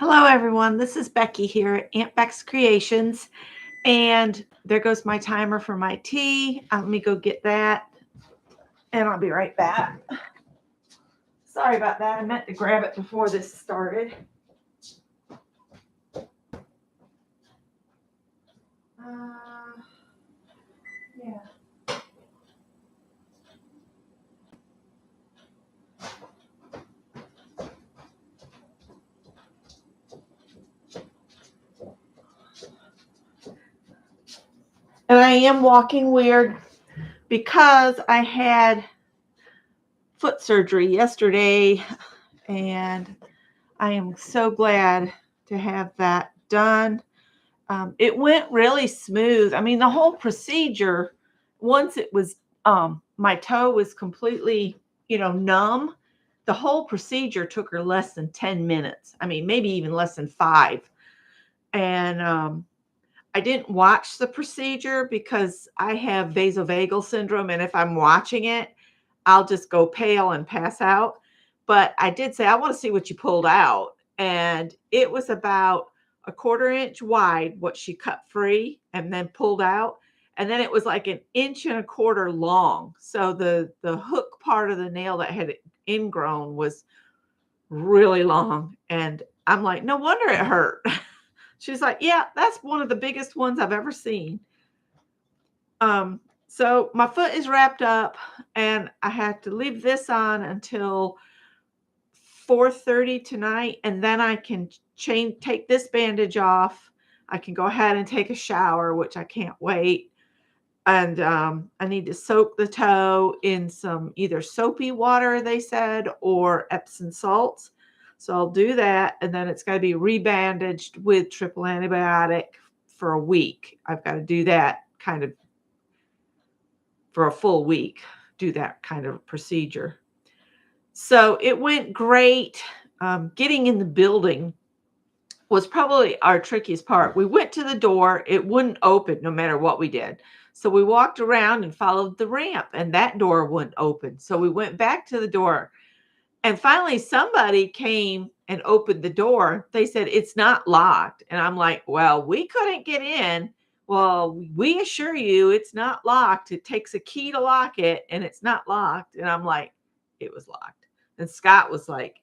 Hello, everyone. This is Becky here at Aunt Beck's Creations. And there goes my timer for my tea. Let me go get that and I'll be right back. Sorry about that. I meant to grab it before this started. Uh, yeah. And I am walking weird because I had foot surgery yesterday and I am so glad to have that done. It went really smooth. I mean, the whole procedure, once it was, my toe was completely, numb. The whole procedure took her less than 10 minutes. I mean, maybe even less than five. And I didn't watch the procedure because I have vasovagal syndrome. And if I'm watching it, I'll just go pale and pass out. But I did say, I want to see what you pulled out. And it was about a quarter inch wide, what she cut free and then pulled out. And then it was like an inch and a quarter long. So the hook part of the nail that had ingrown was really long. And I'm like, no wonder it hurt. She's like, yeah, that's one of the biggest ones I've ever seen. So my foot is wrapped up and I had to leave this on until 4:30 tonight, and then I can take this bandage off. I can go ahead and take a shower, which I can't wait. And I need to soak the toe in some either soapy water, they said, or Epsom salts. So I'll do that, and then it's got to be rebandaged with triple antibiotic for a week. I've got to do that kind of for a full week, do that kind of procedure. So it went great. Getting in the building was probably our trickiest part. We went to the door, it wouldn't open no matter what we did. So we walked around and followed the ramp, and that door wouldn't open. So we went back to the door, and finally somebody came and opened the door. They said, it's not locked. And I'm like, well, we couldn't get in. Well, we assure you it's not locked. It takes a key to lock it, and it's not locked. And I'm like, it was locked. And Scott was like,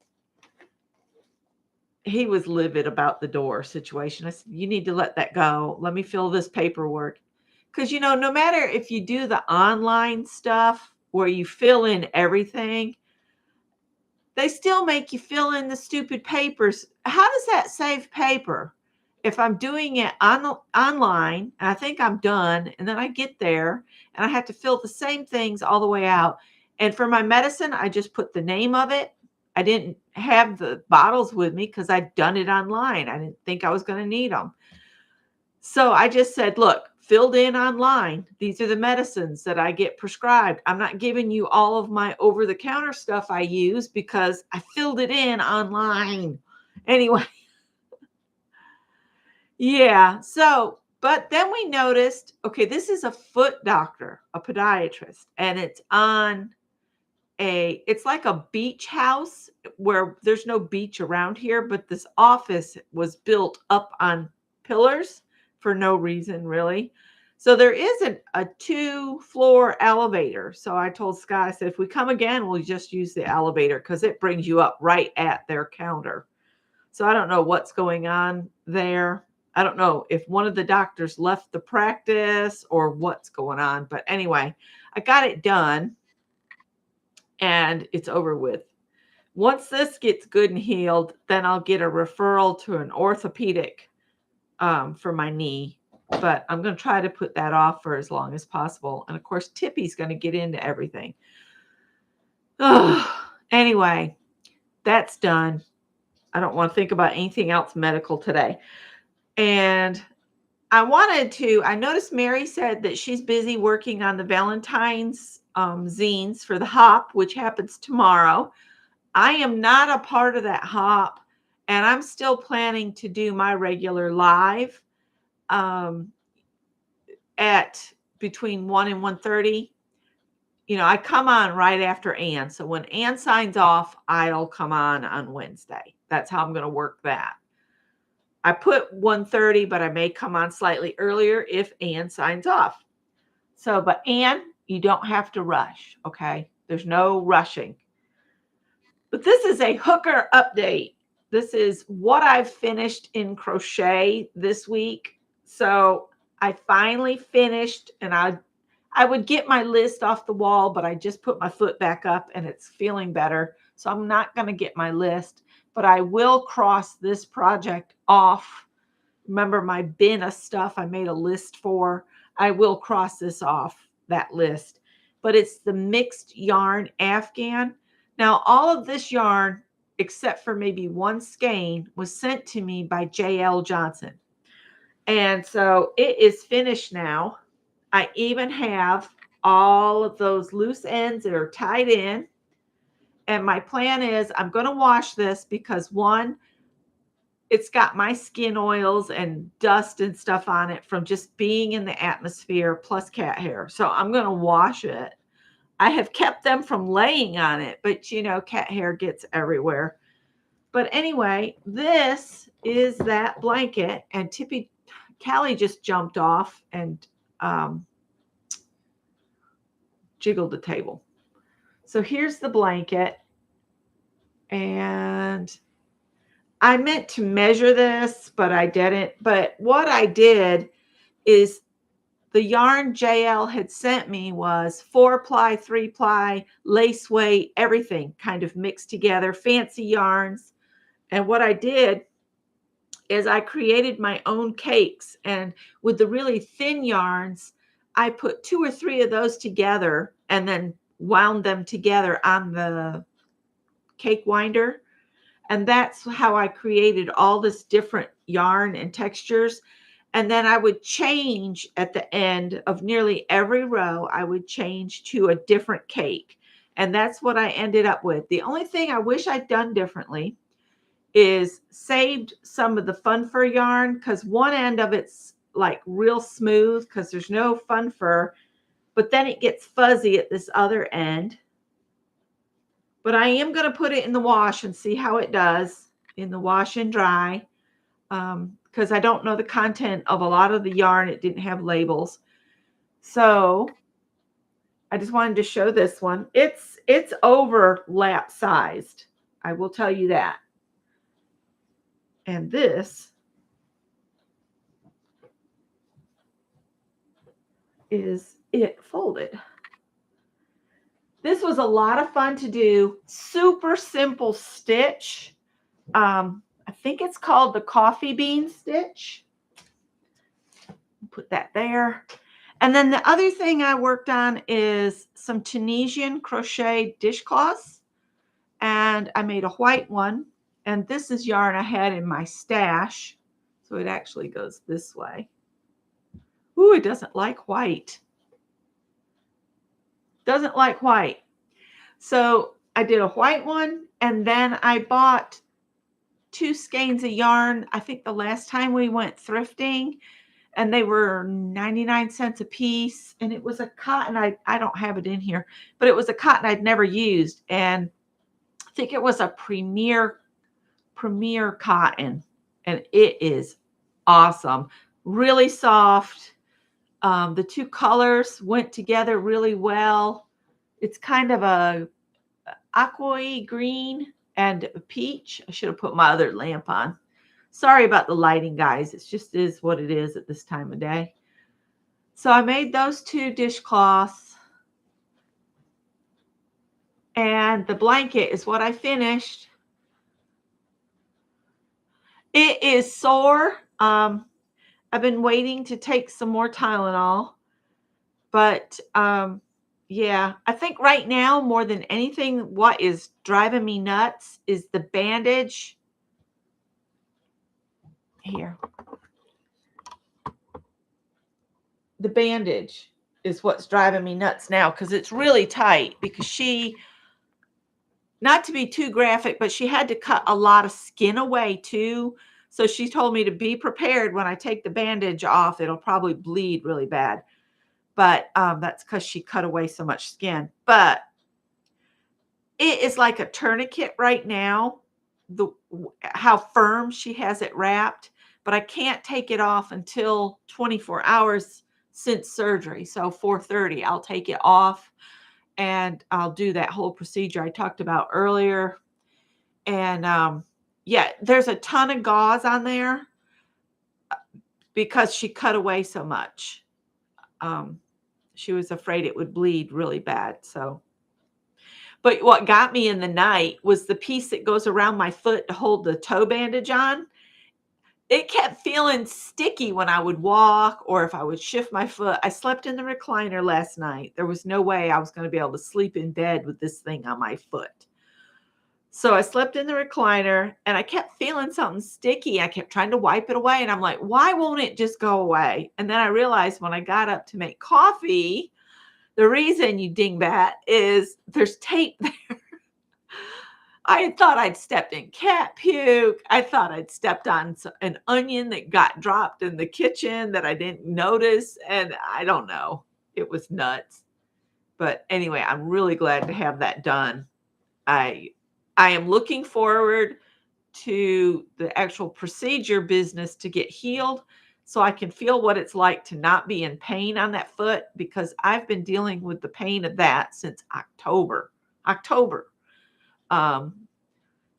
he was livid about the door situation. I said, you need to let that go. Let me fill this paperwork. Because, no matter if you do the online stuff where you fill in everything, they still make you fill in the stupid papers. How does that save paper? If I'm doing it online and I think I'm done, and then I get there and I have to fill the same things all the way out. And for my medicine, I just put the name of it. I didn't have the bottles with me because I'd done it online. I didn't think I was going to need them. So I just said, look, filled in online. These are the medicines that I get prescribed. I'm not giving you all of my over-the-counter stuff I use because I filled it in online. Anyway, yeah. So, but then we noticed, okay, this is a foot doctor, a podiatrist, and it's like a beach house where there's no beach around here, but this office was built up on pillars for no reason, really. So there isn't a 2-floor elevator. So I told Scott, I said, if we come again, we'll just use the elevator because it brings you up right at their counter. So I don't know what's going on there. I don't know if one of the doctors left the practice or what's going on. But anyway, I got it done and it's over with. Once this gets good and healed, then I'll get a referral to an orthopedic for my knee. But I'm going to try to put that off for as long as possible. And of course, Tippy's going to get into everything. Anyway, that's done. I don't want to think about anything else medical today. And I noticed Mary said that she's busy working on the Valentine's zines for the hop, which happens tomorrow. I am not a part of that hop, and I'm still planning to do my regular live at between 1 and 1:30. I come on right after Ann. So when Ann signs off, I'll come on Wednesday. That's how I'm going to work that. I put 1:30, but I may come on slightly earlier if Ann signs off. So, but Ann, you don't have to rush, okay? There's no rushing. But this is a hooker update. This is what I've finished in crochet this week. So I finally finished, and I would get my list off the wall, but I just put my foot back up and it's feeling better. So I'm not going to get my list, but I will cross this project off. Remember my bin of stuff I made a list for? I will cross this off that list. But it's the mixed yarn Afghan. Now, all of this yarn, except for maybe one skein, was sent to me by J.L. Johnson. And so it is finished now. I even have all of those loose ends that are tied in. And my plan is I'm going to wash this because one, it's got my skin oils and dust and stuff on it from just being in the atmosphere plus cat hair. So I'm going to wash it. I have kept them from laying on it, but you know, cat hair gets everywhere. But anyway, this is that blanket, and Callie just jumped off and jiggled the table. So here's the blanket, and I meant to measure this, but I didn't. But what I did is the yarn JL had sent me was 4-ply, 3-ply, lace weight, everything kind of mixed together, fancy yarns. And what I did is I created my own cakes. And with the really thin yarns, I put 2 or 3 of those together and then wound them together on the cake winder. And that's how I created all this different yarn and textures. And then I would change at the end of nearly every row, I would change to a different cake. And that's what I ended up with. The only thing I wish I'd done differently is saved some of the fun fur yarn, because one end of it's like real smooth because there's no fun fur, but then it gets fuzzy at this other end. But I am going to put it in the wash and see how it does in the wash and dry, because I don't know the content of a lot of the yarn. It didn't have labels. So I just wanted to show this one. It's overlap sized. I will tell you that. And this is it folded. This was a lot of fun to do. Super simple stitch. I think it's called the coffee bean stitch. Put that there. And then the other thing I worked on is some Tunisian crochet dishcloths. And I made a white one. And this is yarn I had in my stash. So it actually goes this way. Ooh, it doesn't like white. Doesn't like white. So I did a white one, and then I bought 2 skeins of yarn. I think the last time we went thrifting, and they were 99 cents a piece. And it was a cotton. I don't have it in here, but it was a cotton I'd never used. And I think it was a premier cotton. And it is awesome. Really soft. The 2 colors went together really well. It's kind of a aqua green and a peach. I should have put my other lamp on. Sorry about the lighting, guys. It just is what it is at this time of day. So I made those 2 dishcloths. And the blanket is what I finished. It is sore. I've been waiting to take some more Tylenol. But yeah, I think right now, more than anything, what is driving me nuts is the bandage. Here. The bandage is what's driving me nuts now, because it's really tight, because she, not to be too graphic, but she had to cut a lot of skin away too. So she told me to be prepared when I take the bandage off. It'll probably bleed really bad. But that's because she cut away so much skin. But it is like a tourniquet right now, how firm she has it wrapped. but I can't take it off until 24 hours since surgery. So 4:30, I'll take it off and I'll do that whole procedure I talked about earlier. And yeah, there's a ton of gauze on there because she cut away so much. Um, she was afraid it would bleed really bad. So, but what got me in the night was the piece that goes around my foot to hold the toe bandage on. It kept feeling sticky when I would walk or if I would shift my foot. I slept in the recliner last night. There was no way I was going to be able to sleep in bed with this thing on my foot. So I slept in the recliner and I kept feeling something sticky. I kept trying to wipe it away and I'm like, why won't it just go away? And then I realized when I got up to make coffee, the reason, you dingbat, is there's tape there. I had thought I'd stepped in cat puke. I thought I'd stepped on an onion that got dropped in the kitchen that I didn't notice. And I don't know. It was nuts. But anyway, I'm really glad to have that done. I am looking forward to the actual procedure business to get healed so I can feel what it's like to not be in pain on that foot, because I've been dealing with the pain of that since October.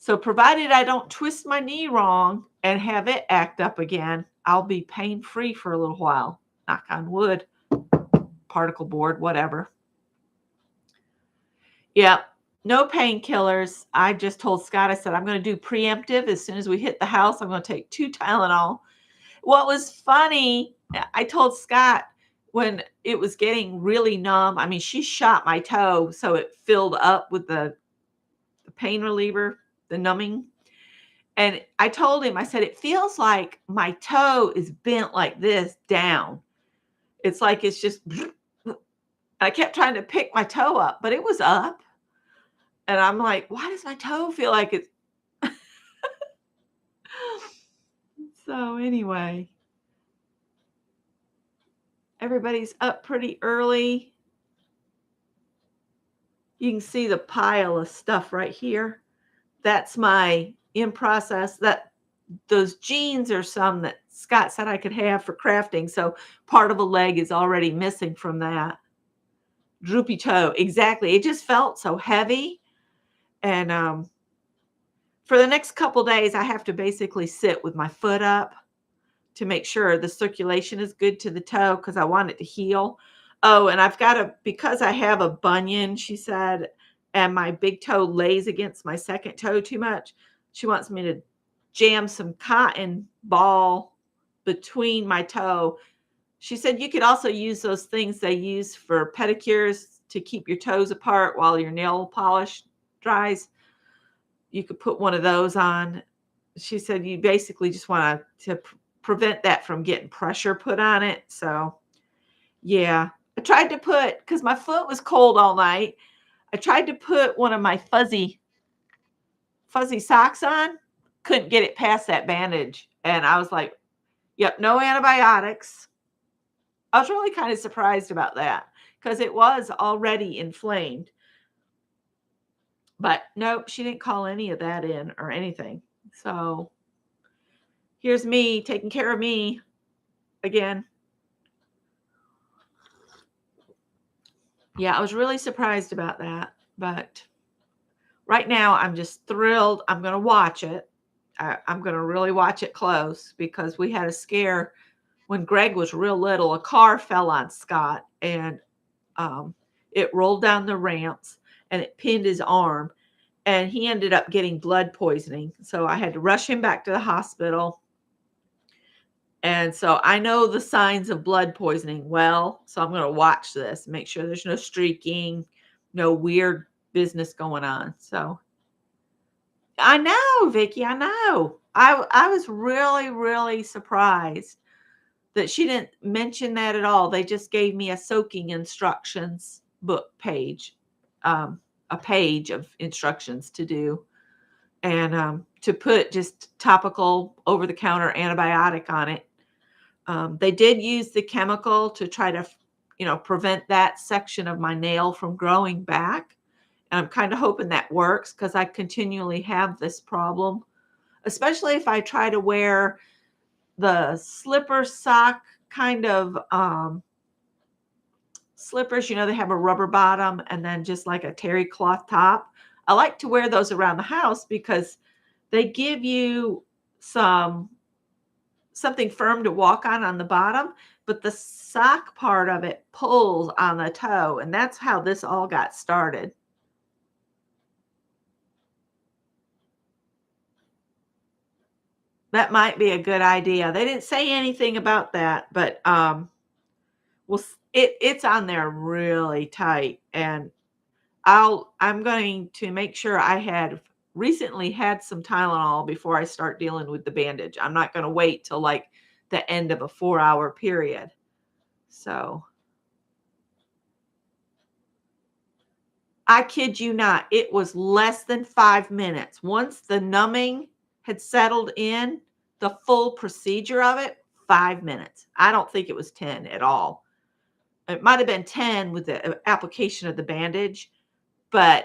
So provided I don't twist my knee wrong and have it act up again, I'll be pain free for a little while. Knock on wood, particle board, whatever. Yeah, no painkillers. I just told Scott, I said, I'm going to do preemptive. As soon as we hit the house, I'm going to take 2 Tylenol. What was funny, I told Scott when it was getting really numb, I mean, she shot my toe so it filled up with the pain reliever, the numbing. And I told him, I said, it feels like my toe is bent like this down. It's like it's just, I kept trying to pick my toe up, but it was up. And I'm like, why does my toe feel like it's so anyway, everybody's up pretty early. You can see the pile of stuff right here. That's my in process. That those jeans are some that Scott said I could have for crafting. So part of a leg is already missing from that. Droopy toe. Exactly. It just felt so heavy. And for the next couple days, I have to basically sit with my foot up to make sure the circulation is good to the toe because I want it to heal. Oh, and I've got to, because I have a bunion, she said, and my big toe lays against my second toe too much. She wants me to jam some cotton ball between my toe. She said you could also use those things they use for pedicures to keep your toes apart while your nail polish dries. You could put one of those on. She said you basically just want to prevent that from getting pressure put on it. So, yeah. I tried to put, because my foot was cold all night, I tried to put one of my fuzzy socks on. Couldn't get it past that bandage. And I was like, yep, no antibiotics. I was really kind of surprised about that because it was already inflamed. But nope, she didn't call any of that in or anything. So here's me taking care of me again. Yeah, I was really surprised about that. But right now, I'm just thrilled. I'm going to watch it. I'm going to really watch it close because we had a scare when Greg was real little. A car fell on Scott and it rolled down the ramps and it pinned his arm. And he ended up getting blood poisoning. So I had to rush him back to the hospital. And so I know the signs of blood poisoning well. So I'm going to watch this, make sure there's no streaking, no weird business going on. So I know, Vicky, I know. I was really, really surprised that she didn't mention that at all. They just gave me a soaking instructions book page, a page of instructions to do. And to put just topical over-the-counter antibiotic on it. They did use the chemical to try to, prevent that section of my nail from growing back. And I'm kind of hoping that works because I continually have this problem, especially if I try to wear the slipper sock kind of slippers. They have a rubber bottom and then just like a terry cloth top. I like to wear those around the house because they give you some something firm to walk on the bottom, but the sock part of it pulls on the toe, and that's how this all got started. That might be a good idea. They didn't say anything about that, but well, it's on there really tight, and I'm going to make sure I had recently had some Tylenol before I start dealing with the bandage. I'm not going to wait till like the end of a 4-hour period. So I kid you not, it was less than 5 minutes. Once the numbing had settled in, the full procedure of it, 5 minutes. I don't think it was 10 at all. It might have been 10 with the application of the bandage, but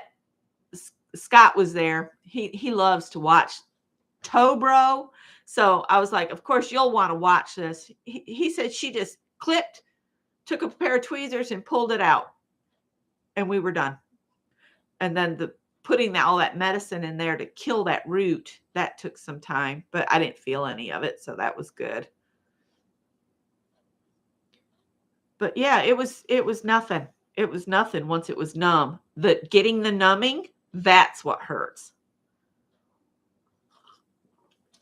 Scott was there. He loves to watch Toe Bro. So I was like, of course you'll want to watch this. He said she just clipped, took a pair of tweezers and pulled it out. And we were done. And then putting all that medicine in there to kill that root, that took some time, but I didn't feel any of it. So that was good. But yeah, it was nothing. It was nothing once it was numb. Getting the numbing, that's what hurts.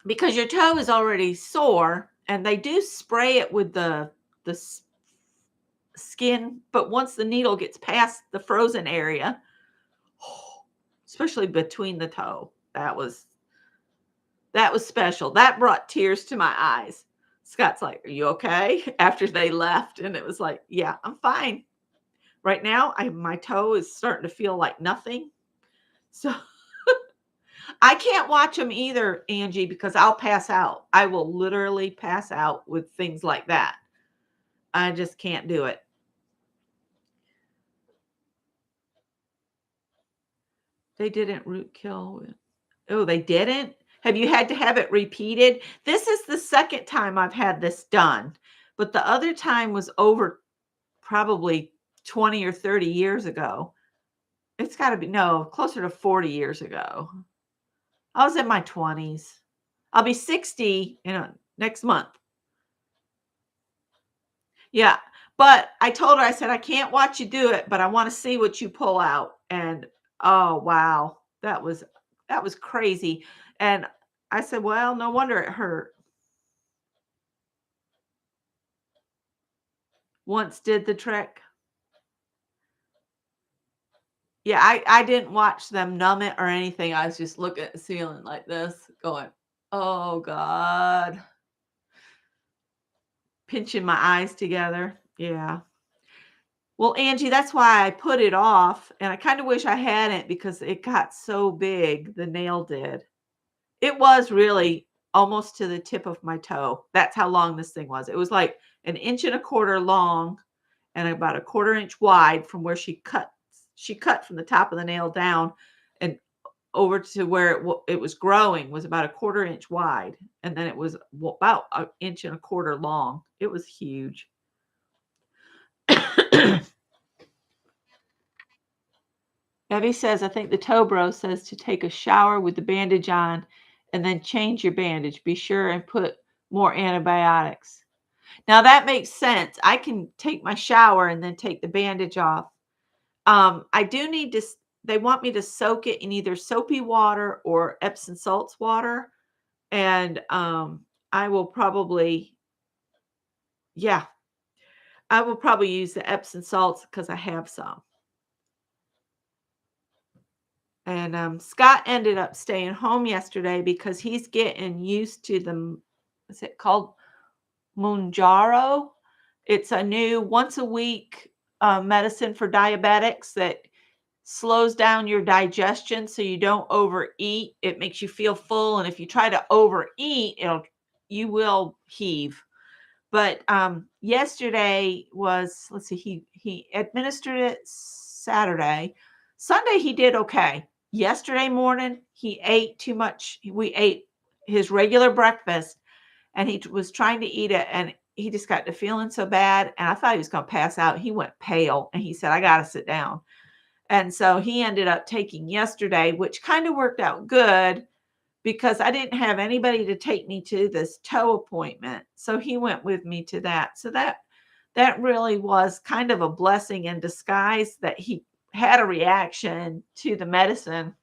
Because your toe is already sore, and they do spray it with the skin, but once the needle gets past the frozen area, especially between the toe, that was special. That brought tears to my eyes. Scott's like, "Are you okay?" After they left, and it was like, "Yeah, I'm fine. Right now, my toe is starting to feel like nothing." So I can't watch them either, Angie, because I'll pass out. I will literally pass out with things like that. I just can't do it. They didn't root kill. Oh, they didn't? Have you had to have it repeated? This is the second time I've had this done, but the other time was over probably 20 or 30 years ago. It's got to be, no, closer to 40 years ago. I was in my 20s. I'll be 60 next month. Yeah. But I told her, I said, I can't watch you do it, but I want to see what you pull out. And oh, wow. That was crazy. And I said, well, no wonder it hurt. Once did the trick. Yeah, I didn't watch them numb it or anything. I was just looking at the ceiling like this, going, oh God. Pinching my eyes together. Yeah. Well, Angie, that's why I put it off, and I kind of wish I hadn't because it got so big, the nail did. It was really almost to the tip of my toe. That's how long this thing was. It was like 1.25 inches long and about 1/4 inch wide from where she cut. She cut from the top of the nail down and over to where it was growing was about 1/4 inch wide, and then it was about 1.25 inches long. It was huge. Evie says, I think the toe bro says to take a shower with the bandage on and then change your bandage. Be sure and put more antibiotics. Now that makes sense. I can take my shower and then take the bandage off. I do need to, they want me to soak it in either soapy water or Epsom salts water. And I will probably, yeah, I will probably use the Epsom salts because I have some. And Scott ended up staying home yesterday because he's getting used to the, is it called Mounjaro? It's a new once a week medicine for diabetics that slows down your digestion so you don't overeat. It makes you feel full, and if you try to overeat, you will heave. But yesterday was, let's see, he administered it Saturday. Sunday he did okay. Yesterday morning he ate too much. We ate his regular breakfast, and he was trying to eat it, and he just got to feeling so bad, and I thought he was going to pass out. He went pale, and he said, "I got to sit down." And so he ended up taking yesterday, which kind of worked out good because I didn't have anybody to take me to this toe appointment. So he went with me to that. So that really was kind of a blessing in disguise that he had a reaction to the medicine,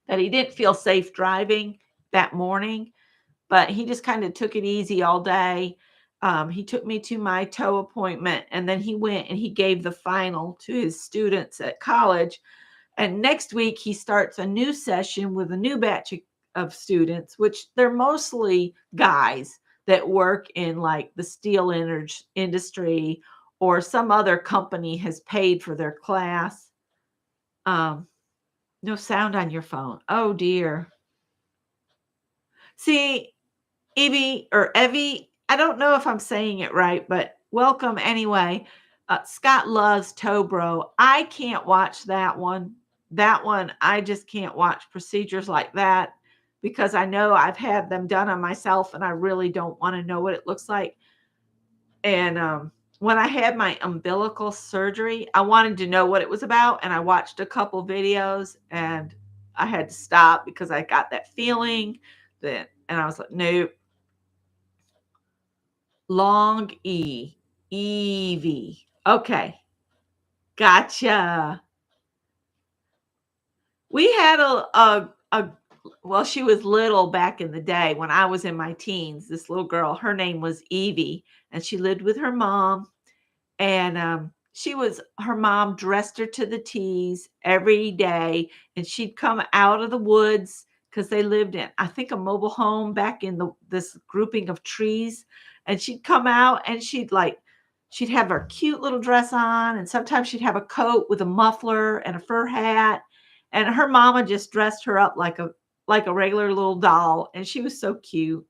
that he didn't feel safe driving that morning, but he just kind of took it easy all day. He took me to my toe appointment, and then he went and he gave the final to his students at college. And next week, he starts a new session with a new batch of students, which they're mostly guys that work in like the steel industry, or some other company has paid for their class. Um, no sound on your phone. Oh dear. See, Evie or Evie, I don't know if I'm saying it right, but welcome anyway. Scott loves Tobro. I can't watch that one. That one, I just can't watch procedures like that because I know I've had them done on myself and I really don't want to know what it looks like. And when I had my umbilical surgery, I wanted to know what it was about. And I watched a couple videos and I had to stop because I got that feeling that, and I was like, nope. Long E. Evie. Okay. Gotcha. We had well, she was little back in the day when I was in my teens. This little girl, her name was Evie, and she lived with her mom. And her mom dressed her to the T's every day, and she'd come out of the woods because they lived in, I think, a mobile home back in this grouping of trees. And she'd come out and she'd have her cute little dress on, and sometimes she'd have a coat with a muffler and a fur hat. And her mama just dressed her up like a regular little doll, and she was so cute.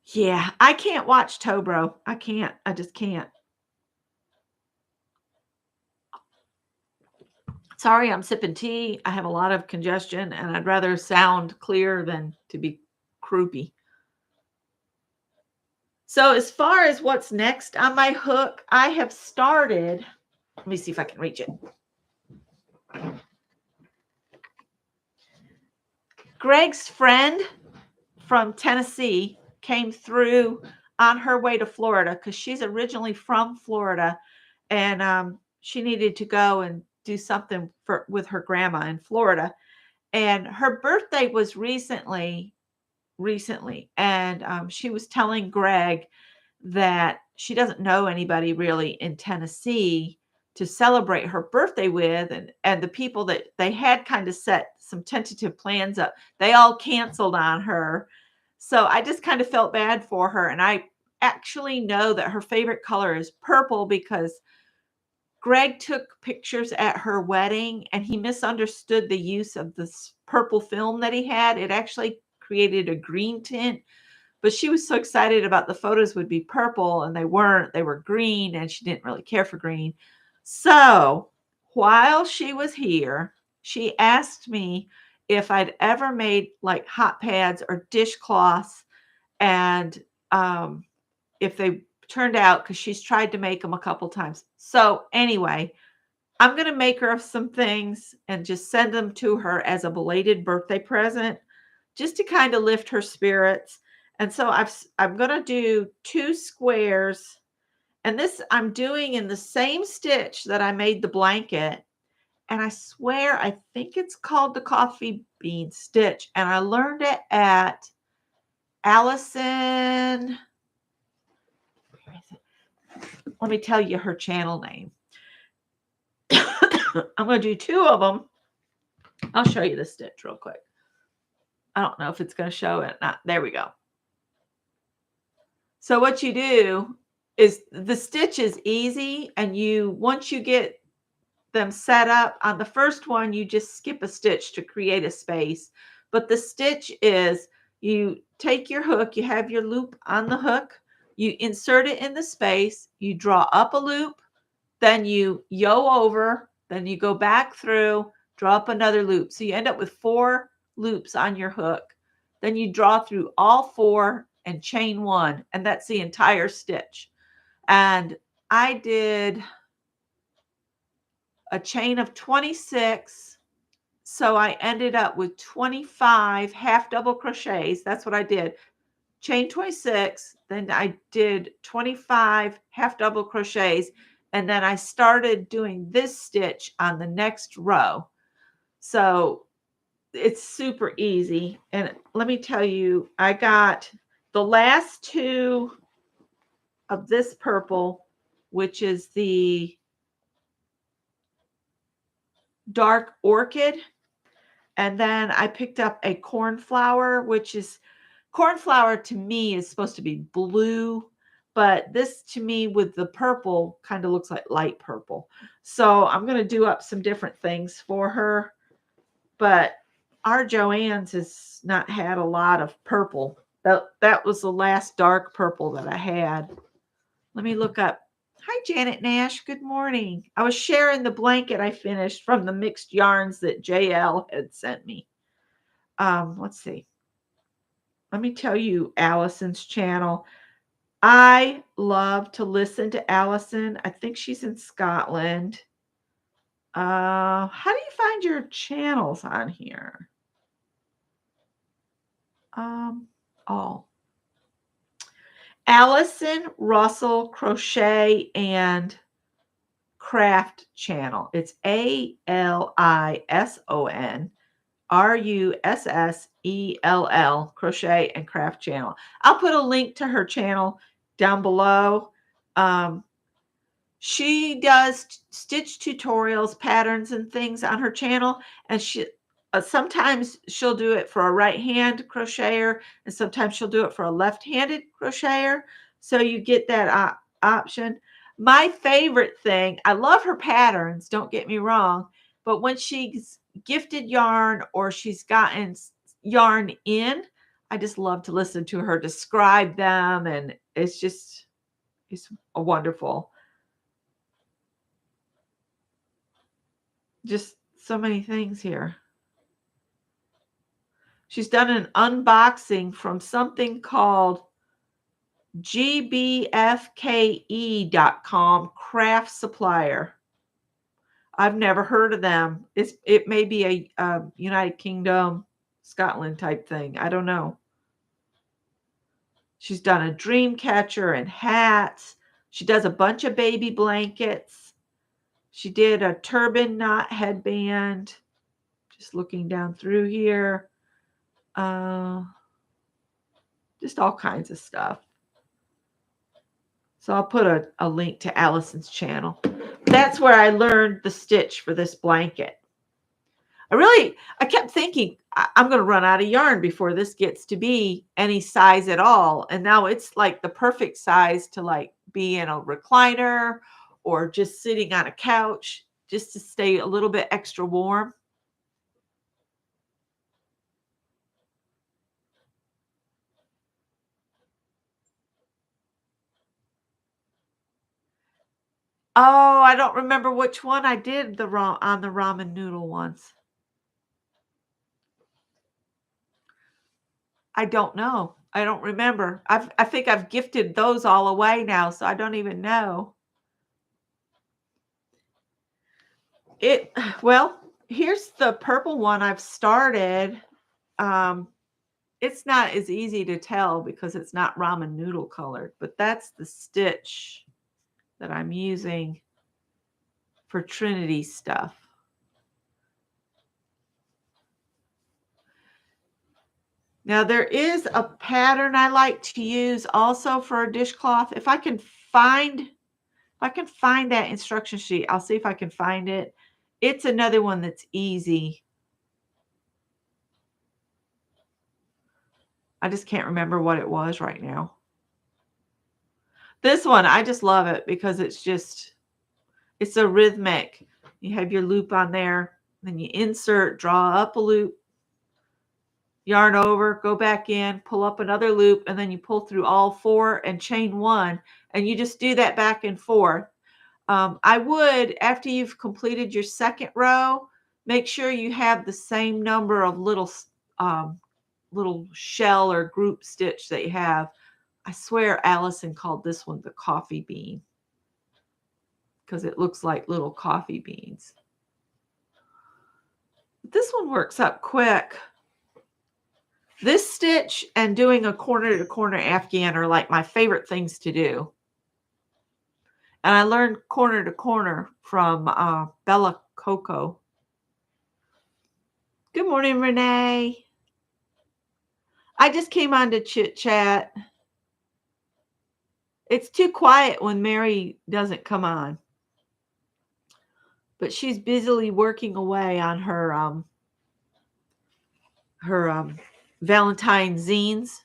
Yeah, I can't watch Tobro. I can't. I just can't. Sorry, I'm sipping tea. I have a lot of congestion and I'd rather sound clear than to be croupy. So, as far as what's next on my hook, I have started. Let me see if I can reach it. Greg's friend from Tennessee came through on her way to Florida because she's originally from Florida, and she needed to go and do something with her grandma in Florida. And her birthday was recently, and she was telling Greg that she doesn't know anybody really in Tennessee to celebrate her birthday with, and the people that they had kind of set some tentative plans up, they all canceled on her. So I just kind of felt bad for her, and I actually know that her favorite color is purple because Greg took pictures at her wedding and he misunderstood the use of this purple film that he had. It actually created a green tint, but she was so excited about the photos would be purple and they weren't. They were green and she didn't really care for green. So while she was here, she asked me if I'd ever made like hot pads or dishcloths, and if they turned out, because she's tried to make them a couple times. So anyway, I'm going to make her some things and just send them to her as a belated birthday present, just to kind of lift her spirits. And so I'm going to do 2 squares, and this I'm doing in the same stitch that I made the blanket. And I swear, I think it's called the coffee bean stitch. And I learned it at Allison. Where is it? Let me tell you her channel name. I'm going to do 2 of them. I'll show you the stitch real quick. I don't know if it's going to show it or not. There we go. So what you do is the stitch is easy, and once you get them set up on the first one, you just skip a stitch to create a space. But the stitch is, you take your hook, you have your loop on the hook, you insert it in the space, you draw up a loop, then you yoke over, then you go back through, draw up another loop. So you end up with 4 loops on your hook. Then you draw through all 4 and chain 1, and that's the entire stitch. And I did a chain of 26. So I ended up with 25 half double crochets. That's what I did. Chain 26, then I did 25 half double crochets, and then I started doing this stitch on the next row. So it's super easy. And let me tell you, I got the last 2 of this purple, which is the dark orchid. And then I picked up a cornflower, which is cornflower to me is supposed to be blue, but this to me with the purple kind of looks like light purple. So I'm going to do up some different things for her. But our Joann's has not had a lot of purple. That was the last dark purple that I had. Let me look up. Hi, Janet Nash. Good morning. I was sharing the blanket I finished from the mixed yarns that JL had sent me. Let's see. Let me tell you Allison's channel. I love to listen to Allison. I think she's in Scotland. How do you find your channels on here? Oh. Allison Russell Crochet and Craft channel. It's ALISON RUSSELL Crochet and Craft channel. I'll put a link to her channel down below. She does stitch tutorials, patterns, and things on her channel, and she sometimes she'll do it for a right-hand crocheter, and sometimes she'll do it for a left-handed crocheter. So you get that option. My favorite thing, I love her patterns, don't get me wrong, but when she's gifted yarn or she's gotten yarn in, I just love to listen to her describe them, and it's a wonderful. Just so many things here. She's done an unboxing from something called gbfke.com craft supplier. I've never heard of them. It may be a United Kingdom, Scotland type thing. I don't know. She's done a dream catcher and hats. She does a bunch of baby blankets. She did a turban knot headband. Just looking down through here. Just all kinds of stuff. So I'll put a link to Allison's channel. That's where I learned the stitch for this blanket. I kept thinking I'm going to run out of yarn before this gets to be any size at all. And now it's like the perfect size to like be in a recliner or just sitting on a couch just to stay a little bit extra warm. Oh, I don't remember which one I did on the ramen noodle ones. I don't know. I don't remember. I think I've gifted those all away now, so I don't even know. Well, here's the purple one I've started. It's not as easy to tell because it's not ramen noodle colored, but that's the stitch that I'm using for Trinity stuff. Now there is a pattern I like to use also for a dishcloth. If I can find that instruction sheet, I'll see if I can find it. It's another one that's easy. I just can't remember what it was right now. This one, I just love it because it's a rhythmic. You have your loop on there, then you insert, draw up a loop, yarn over, go back in, pull up another loop, and then you pull through all 4 and chain 1, and you just do that back and forth. I would, after you've completed your second row, make sure you have the same number of little little shell or group stitch that you have. I swear Allison called this one the coffee bean because it looks like little coffee beans. This one works up quick. This stitch and doing a corner to corner Afghan are like my favorite things to do. And I learned corner to corner from Bella Coco. Good morning, Renee. I just came on to chit chat. It's too quiet when Mary doesn't come on. But she's busily working away on her Valentine zines.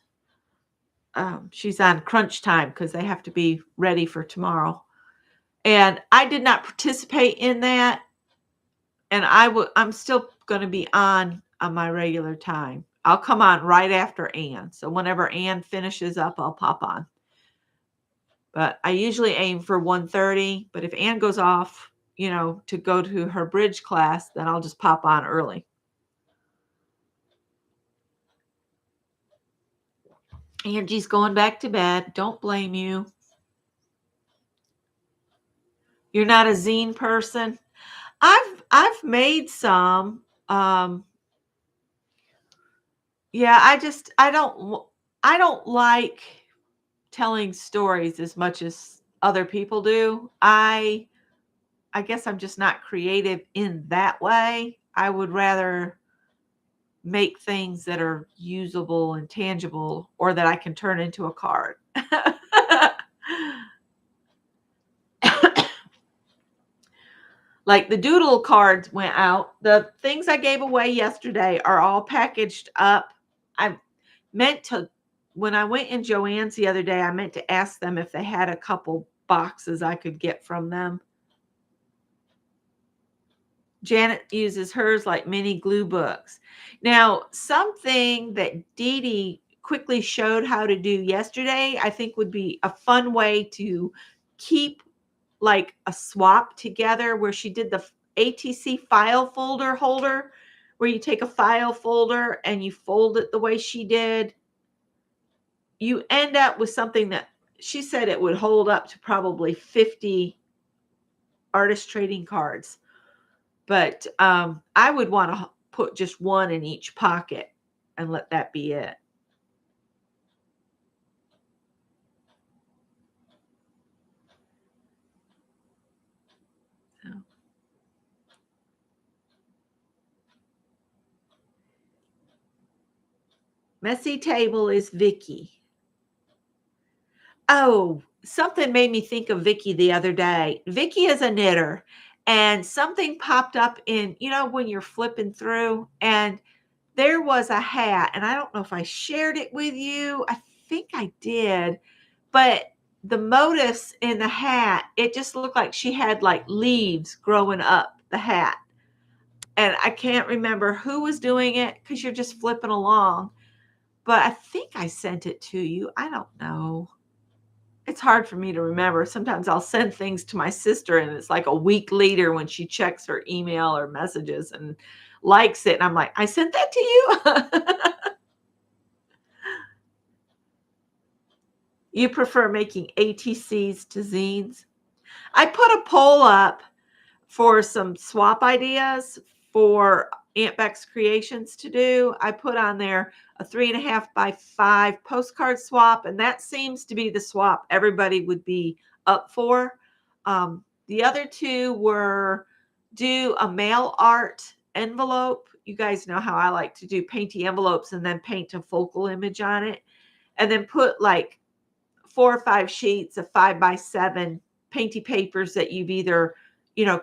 She's on crunch time because they have to be ready for tomorrow. And I did not participate in that. And I'm still going to be on my regular time. I'll come on right after Ann. So whenever Ann finishes up, I'll pop on. But I usually aim for 1:30. But if Ann goes off, to go to her bridge class, then I'll just pop on early. Angie's going back to bed. Don't blame you. You're not a zine person. I've made some. Yeah, I don't like telling stories as much as other people do. I guess I'm just not creative in that way. I would rather make things that are usable and tangible or that I can turn into a card. Like the doodle cards went out. The things I gave away yesterday are all packaged up. I meant to, when I went in Joann's the other day, I meant to ask them if they had a couple boxes I could get from them. Janet uses hers like mini glue books. Now, something that Dee Dee quickly showed how to do yesterday, I think would be a fun way to keep like a swap together, where she did the ATC file folder holder, where you take a file folder and you fold it the way she did. You end up with something that she said it would hold up to probably 50 artist trading cards. But I would want to put just one in each pocket and let that be it. So. Messy Table is Vicky. Oh, something made me think of Vicky the other day. Vicky is a knitter, and something popped up in, when you're flipping through, and there was a hat, and I don't know if I shared it with you. I think I did, but the motifs in the hat, it just looked like she had like leaves growing up the hat. And I can't remember who was doing it because you're just flipping along. But I think I sent it to you. I don't know. It's hard for me to remember. Sometimes I'll send things to my sister and it's like a week later when she checks her email or messages and likes it. And I'm like, I sent that to you? You prefer making ATCs to zines? I put a poll up for some swap ideas for Aunt Beck's Creations to do. I put on there a 3.5 by 5 postcard swap, and that seems to be the swap everybody would be up for. The other two were do a mail art envelope. You guys know how I like to do painty envelopes and then paint a focal image on it, and then put like 4 or 5 sheets of 5 by 7 painty papers that you've either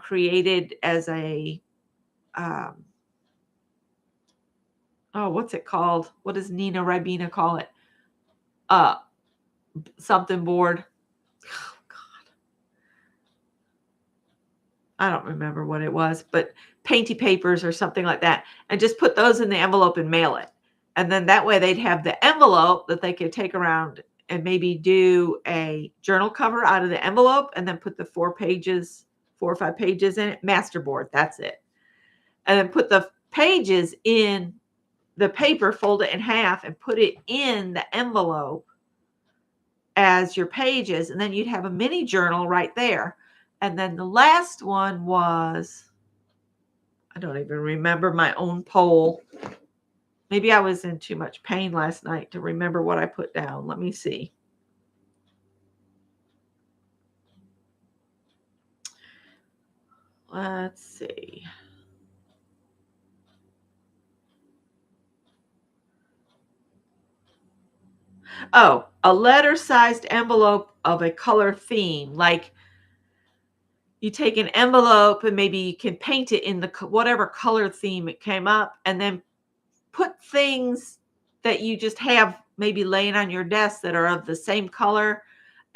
created as a what's it called? What does Nina Ribena call it? Something board. Oh, God. I don't remember what it was, but painty papers or something like that. And just put those in the envelope and mail it. And then that way they'd have the envelope that they could take around and maybe do a journal cover out of the envelope and then put the 4 or 5 pages in it. Masterboard, that's it. And then put the pages in the paper, fold it in half, and put it in the envelope as your pages, and then you'd have a mini journal right there. And then the last one was, I don't even remember my own poll. Maybe I was in too much pain last night to remember what I put down. Let me see. Let's see. Oh, a letter-sized envelope of a color theme. Like you take an envelope and maybe you can paint it in the whatever color theme it came up, and then put things that you just have maybe laying on your desk that are of the same color,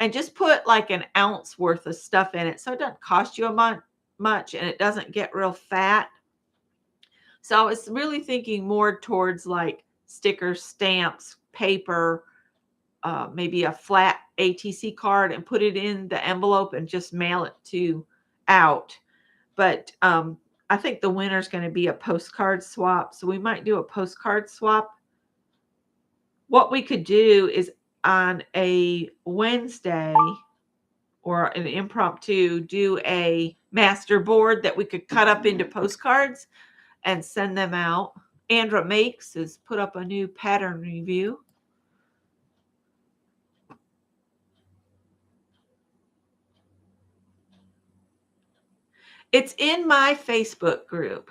and just put like an ounce worth of stuff in it so it doesn't cost you much and it doesn't get real fat. So I was really thinking more towards like stickers, stamps, paper, maybe a flat ATC card, and put it in the envelope and just mail it to out. But I think the winner's going to be a postcard swap. So we might do a postcard swap. What we could do is on a Wednesday or an impromptu, do a master board that we could cut up into postcards and send them out. Andra Makes has put up a new pattern review. It's in my Facebook group.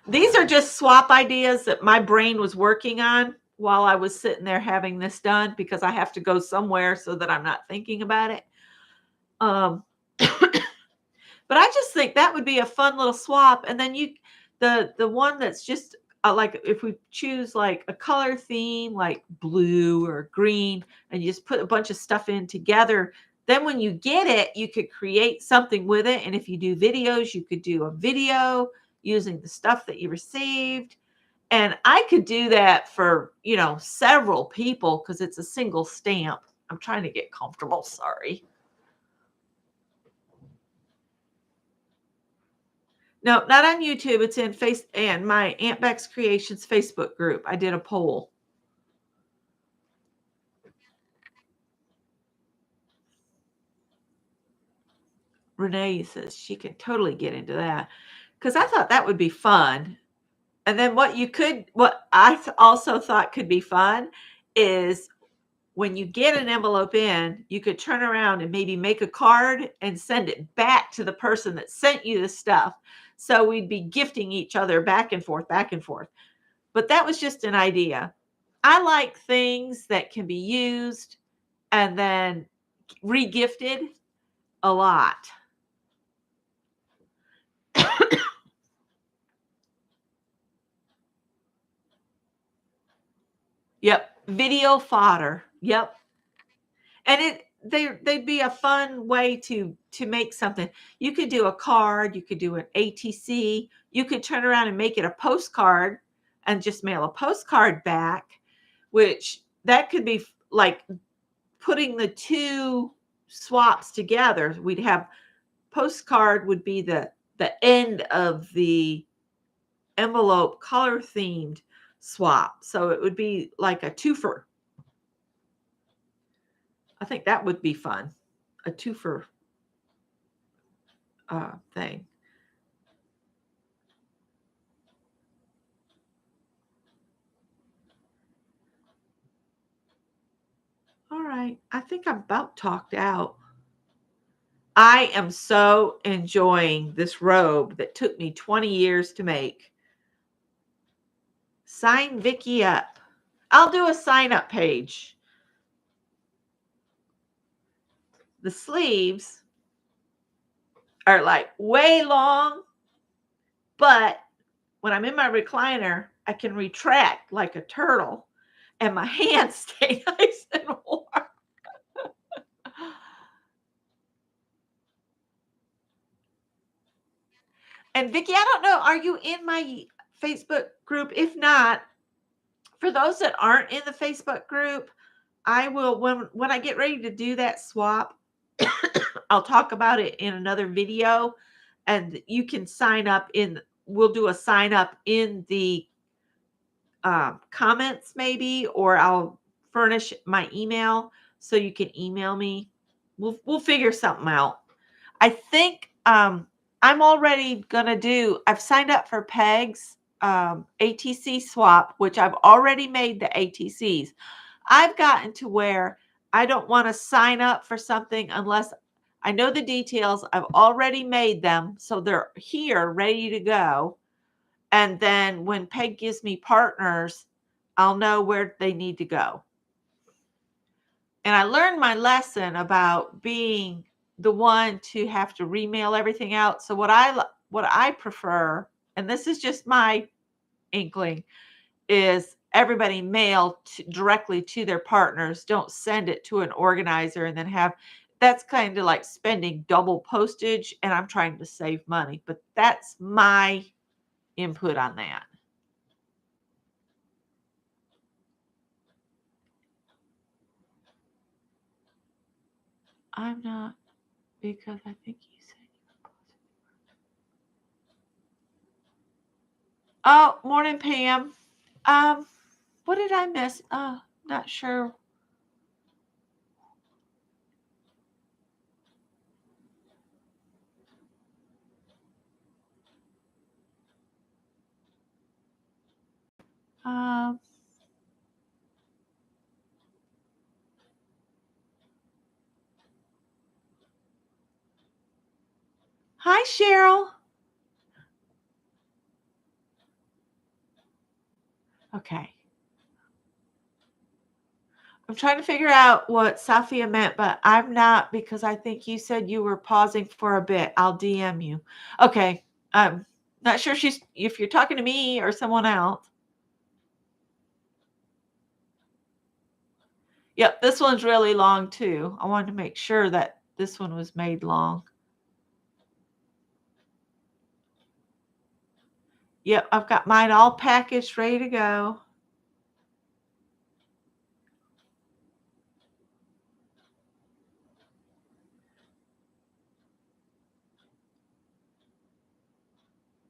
These are just swap ideas that my brain was working on while I was sitting there having this done, because I have to go somewhere so that I'm not thinking about it. But I just think that would be a fun little swap. And then the one that's just like, if we choose like a color theme, like blue or green, and you just put a bunch of stuff in together, then when you get it, you could create something with it. And if you do videos, you could do a video using the stuff that you received. And I could do that for, several people because it's a single stamp. I'm trying to get comfortable. Sorry. No, not on YouTube. It's in and my Aunt Beck's Creations Facebook group. I did a poll. Renee says she can totally get into that, because I thought that would be fun. And then what I also thought could be fun is when you get an envelope in, you could turn around and maybe make a card and send it back to the person that sent you the stuff. So we'd be gifting each other back and forth, back and forth. But that was just an idea. I like things that can be used and then regifted a lot. Yep. Video fodder. Yep. And they'd be a fun way to make something. You could do a card, you could do an ATC, you could turn around and make it a postcard and just mail a postcard back, which that could be like putting the two swaps together. We'd have postcard would be the end of the envelope color themed swap. So it would be like a twofer. I think that would be fun. A twofer thing. All right. I think I'm about talked out. I am so enjoying this robe that took me 20 years to make. Sign Vicky up. I'll do a sign up page. The sleeves are like way long, but when I'm in my recliner, I can retract like a turtle and my hands stay nice and warm. And Vicky, I don't know, are you in my Facebook group? If not, for those that aren't in the Facebook group, I will, when I get ready to do that swap, I'll talk about it in another video, and you can sign up in we'll do a sign up in the comments maybe, or I'll furnish my email so you can email me. We'll figure something out. I think I'm already gonna do. I've signed up for Peg's ATC swap, which I've already made the ATCs. I've gotten to where I don't want to sign up for something unless I know the details. I've already made them, so they're here, ready to go. And then when Peg gives me partners, I'll know where they need to go. And I learned my lesson about being the one to have to remail everything out. So what I prefer, and this is just my inkling, is everybody mail directly to their partners. Don't send it to an organizer and then have that's kind of like spending double postage, and I'm trying to save money. But that's my input on that. I'm not, because I think you said you were positive. Oh, morning, Pam. Um, what did I miss? Not sure. Um, hi, Cheryl. Okay. I'm trying to figure out what Safia meant, but I'm not, because I think you said you were pausing for a bit. I'll DM you. Okay. Not sure if you're talking to me or someone else. Yep, this one's really long too. I wanted to make sure that this one was made long. Yep, I've got mine all packaged, ready to go.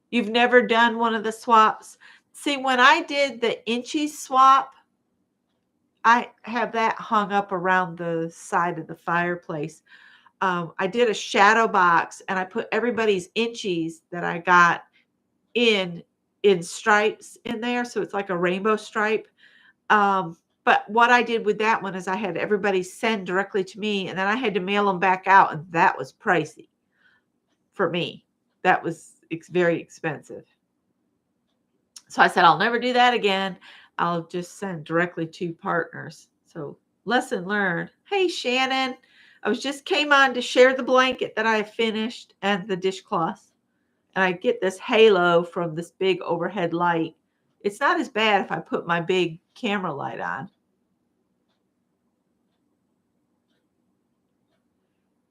You've never done one of the swaps? See, when I did the inchy swap, I have that hung up around the side of the fireplace. I did a shadow box and I put everybody's inchies that I got in in stripes in there, so it's like a rainbow stripe. But what I did with that one is I had everybody send directly to me, and then I had to mail them back out, and that was pricey for me. That was very expensive. So I said, I'll never do that again. I'll just send directly to partners. So lesson learned. Hey, Shannon. I was just came on to share the blanket that I finished and the dishcloth. And I get this halo from this big overhead light. It's not as bad if I put my big camera light on.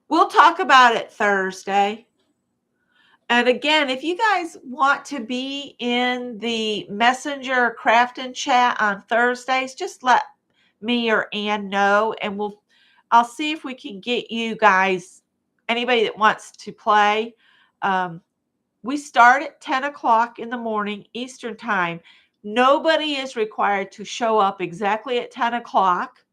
We'll talk about it Thursday. And again, if you guys want to be in the Messenger Craft and Chat on Thursdays, just let me or Ann know, and I'll see if we can get you guys, anybody that wants to play. We start at 10 o'clock in the morning Eastern time. Nobody is required to show up exactly at 10 o'clock,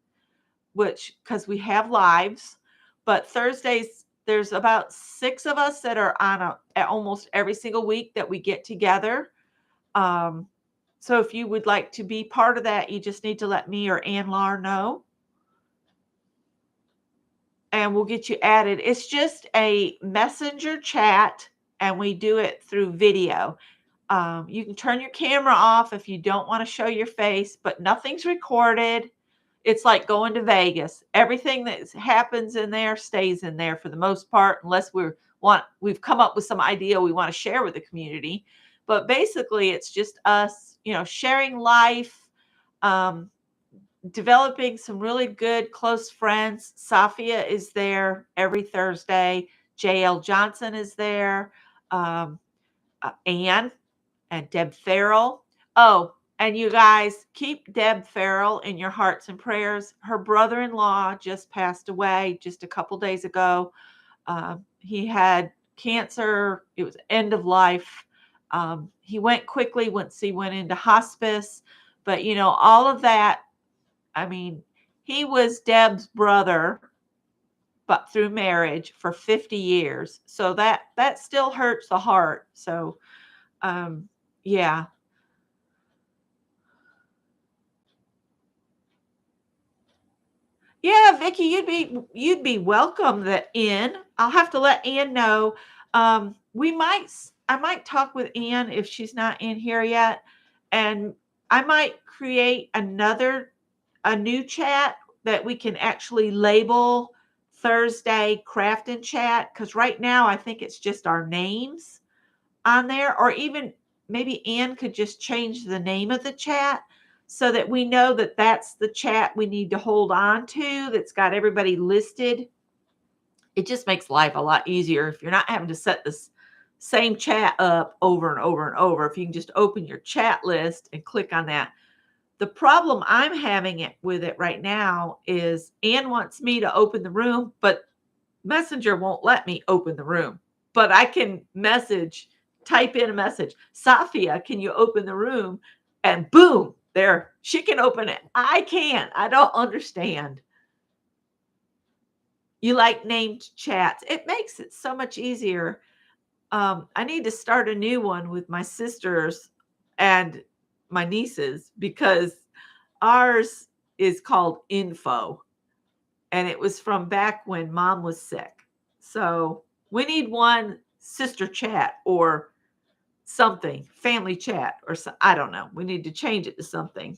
which because we have lives. But Thursdays, there's about 6 of us that are on almost every single week that we get together. So if you would like to be part of that, you just need to let me or Ann Lar know, and we'll get you added. It's just a messenger chat, and we do it through video. You can turn your camera off if you don't want to show your face, but nothing's recorded. It's like going to Vegas. Everything that happens in there stays in there for the most part, unless we've come up with some idea we want to share with the community. But basically, it's just us, sharing life, um, developing some really good close friends. Safia is there every Thursday. JL Johnson is there. Um, Anne and Deb Farrell. Oh, and you guys keep Deb Farrell in your hearts and prayers. Her brother-in-law just passed away just a couple days ago. He had cancer. It was end of life. He went quickly once he went into hospice, but all of that. I mean, he was Deb's brother, but through marriage for 50 years. So that still hurts the heart. So yeah. Yeah, Vicky, you'd be welcome in. I'll have to let Ann know. I might talk with Ann if she's not in here yet, and I might create a new chat that we can actually label Thursday Craft and Chat, because right now I think it's just our names on there, or even maybe Ann could just change the name of the chat so that we know that that's the chat we need to hold on to, that's got everybody listed. It just makes life a lot easier if you're not having to set this same chat up over and over and over. If you can just open your chat list and click on that. The problem I'm having with it right now is Ann wants me to open the room, but Messenger won't let me open the room. But I can type in a message, Safia, can you open the room? And boom, there, she can open it. I can't. I don't understand. You like named chats. It makes it so much easier. I need to start a new one with my sisters and my nieces, because ours is called Info, and it was from back when Mom was sick. So we need one sister chat or something, family chat, or I don't know. We need to change it to something.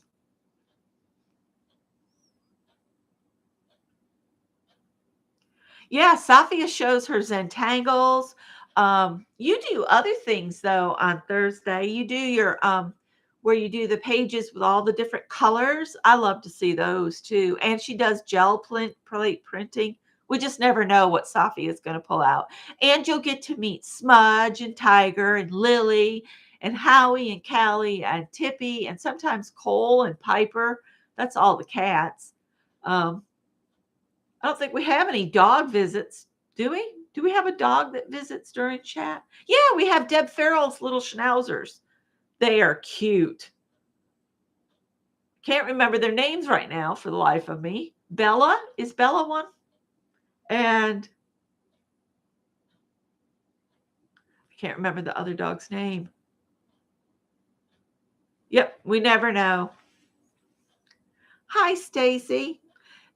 Yeah, Safia shows her Zentangles. You do other things though on Thursday. You do your where you do the pages with all the different colors. I love to see those too. And she does gel plate printing. We just never know what Safia is going to pull out. And you'll get to meet Smudge and Tiger and Lily and Howie and Callie and Tippy and sometimes Cole and Piper. That's all the cats. Um, I don't think we have any dog visits, do we? Do we have a dog that visits during chat? Yeah, we have Deb Farrell's little schnauzers. They are cute. Can't remember their names right now for the life of me. Bella, is Bella one? And I can't remember the other dog's name. Yep, we never know. Hi, Stacy.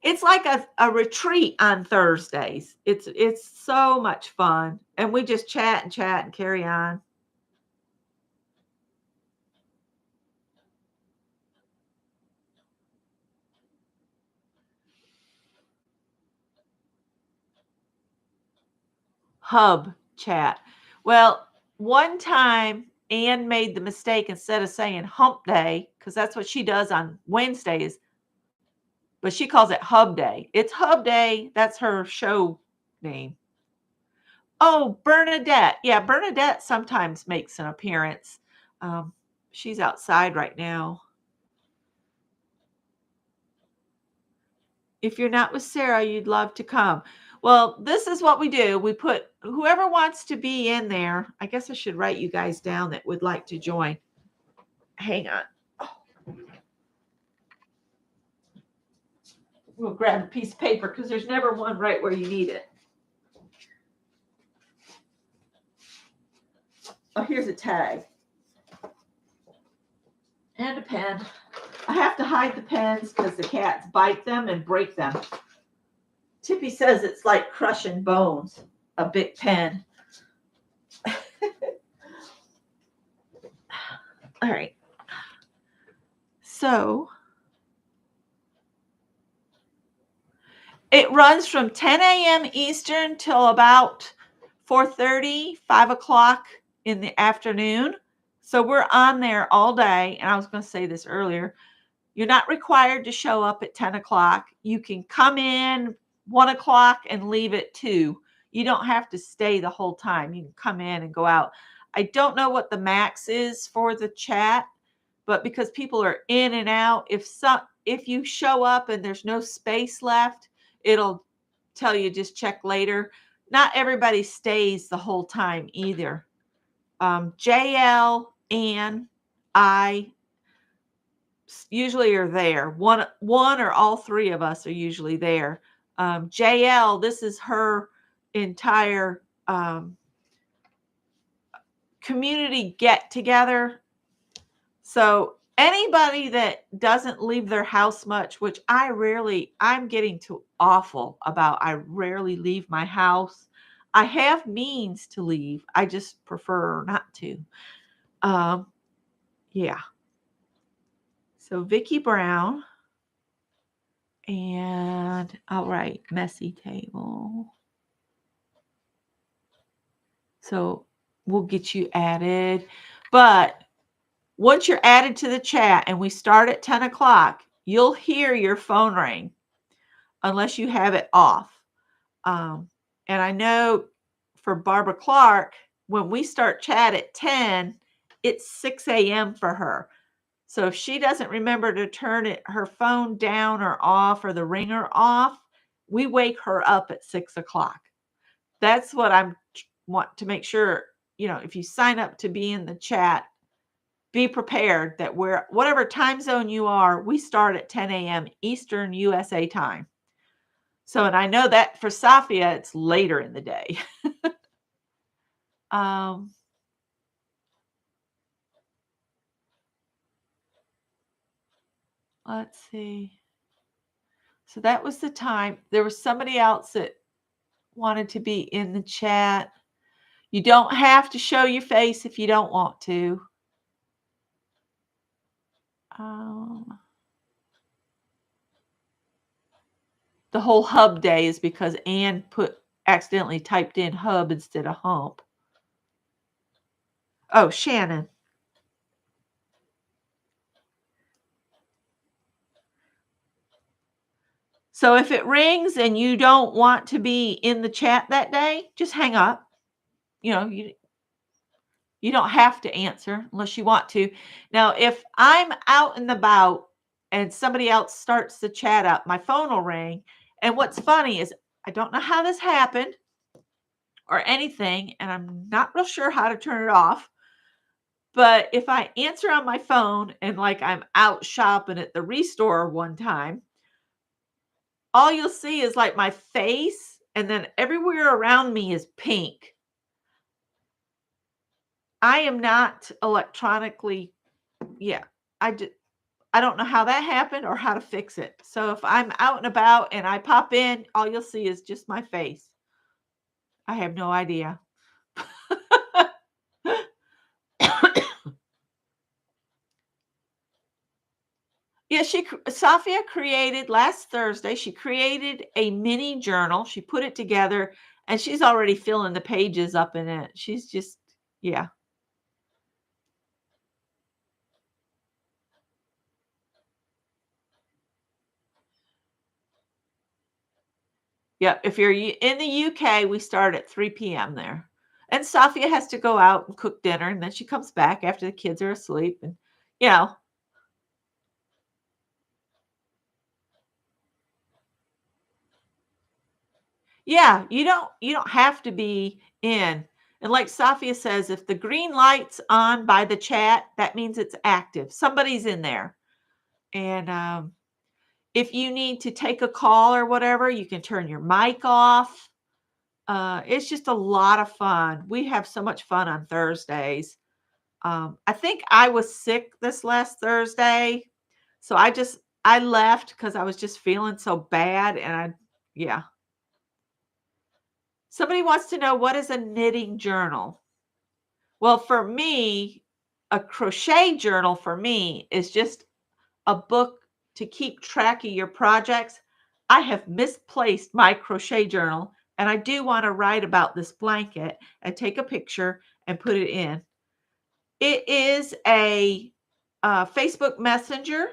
It's like a retreat on Thursdays. It's so much fun. And we just chat and carry on. Hub chat. Well, one time Anne made the mistake, instead of saying hump day, because that's what she does on Wednesdays, but she calls it hub day. It's hub day. That's her show name. Oh, Bernadette. Yeah, Bernadette sometimes makes an appearance. Um, she's outside right now. If you're not with Sarah, you'd love to come. Well, this is what we do. We put whoever wants to be in there. I guess I should write you guys down that would like to join. Hang on. We'll grab a piece of paper because there's never one right where you need it. Oh, here's a tag. And a pen. I have to hide the pens because the cats bite them and break them. Tippy says it's like crushing bones, a big pen. All right. So it runs from 10 a.m. Eastern till about 4:30, 5 o'clock in the afternoon. So we're on there all day. And I was going to say this earlier. You're not required to show up at 10 o'clock. You can come in 1 o'clock and leave at 2. You don't have to stay the whole time. You can come in and go out. I don't know what the max is for the chat, but because people are in and out, if you show up and there's no space left, it'll tell you just check later. Not everybody stays the whole time either. JL and I usually are there. One or all three of us are usually there. JL, this is her entire community get together. So anybody that doesn't leave their house much, which I'm getting to awful about. I rarely leave my house. I have means to leave. I just prefer not to. Um, yeah. So Vicky Brown and all right, messy table. So we'll get you added. But once you're added to the chat and we start at 10 o'clock, you'll hear your phone ring unless you have it off. And I know for Barbara Clark, when we start chat at 10, it's 6 a.m. for her. So if she doesn't remember to turn her phone down or off or the ringer off, we wake her up at 6 o'clock. That's what I want to make sure, if you sign up to be in the chat, be prepared that whatever time zone you are, we start at 10 a.m. Eastern USA time. So, and I know that for Safia, it's later in the day. Let's see. So that was the time. There was somebody else that wanted to be in the chat. You don't have to show your face if you don't want to. The whole hub day is because Anne accidentally typed in hub instead of hump. Oh, Shannon. So if it rings and you don't want to be in the chat that day, just hang up. You don't have to answer unless you want to. Now, if I'm out and about and somebody else starts the chat up, my phone will ring. And what's funny is I don't know how this happened or anything, and I'm not real sure how to turn it off. But if I answer on my phone and like I'm out shopping at the Restore one time, all you'll see is like my face, and then everywhere around me is pink. I am not electronically, I don't know how that happened or how to fix it. So if I'm out and about and I pop in, all you'll see is just my face. I have no idea. Yeah, Safia created last Thursday. She created a mini journal. She put it together, and she's already filling the pages up in it. She's just, yeah. Yeah, if you're in the UK, we start at 3 p.m. there. And Safia has to go out and cook dinner, and then she comes back after the kids are asleep. And, you know, yeah, you don't have to be in. And like Safia says, if the green light's on by the chat, that means it's active. Somebody's in there. And if you need to take a call or whatever, you can turn your mic off. It's just a lot of fun. We have so much fun on Thursdays. I think I was sick this last Thursday, so I left because I was just feeling so bad, and yeah. Somebody wants to know, what is a knitting journal? Well, for me, a crochet journal for me is just a book to keep track of your projects. I have misplaced my crochet journal, and I do want to write about this blanket and take a picture and put it in. It is a Facebook Messenger.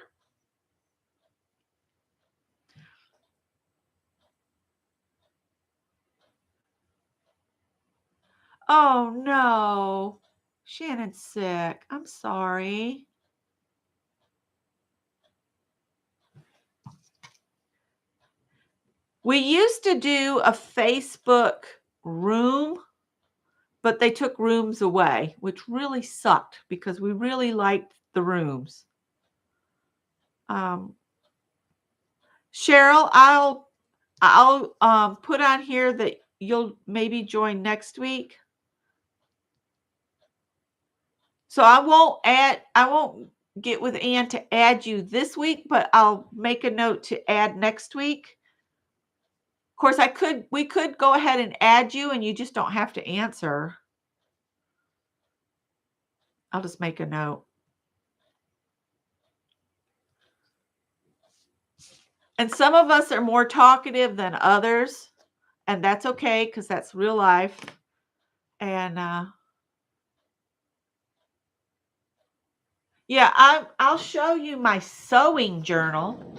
Oh no, Shannon's sick. I'm sorry. We used to do a Facebook room, but they took rooms away, which really sucked because we really liked the rooms. Cheryl, I'll put on here that you'll maybe join next week. So I won't get with Ann to add you this week, but I'll make a note to add next week. Of course, we could go ahead and add you and you just don't have to answer. I'll just make a note. And some of us are more talkative than others, and that's okay because that's real life. And yeah, I'll show you my sewing journal.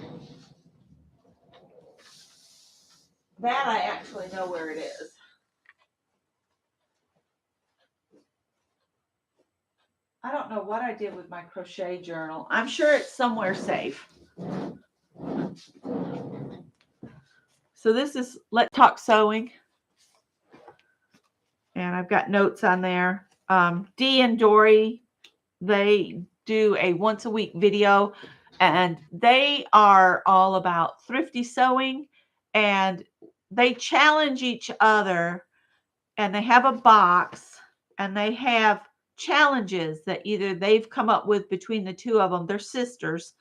That I actually know where it is. I don't know what I did with my crochet journal. I'm sure it's somewhere safe. So this is Let's Talk Sewing. And I've got notes on there. Dee and Dory, they do a once a week video, and they are all about thrifty sewing, and they challenge each other, and they have a box, and they have challenges that either they've come up with between the two of them, they're sisters,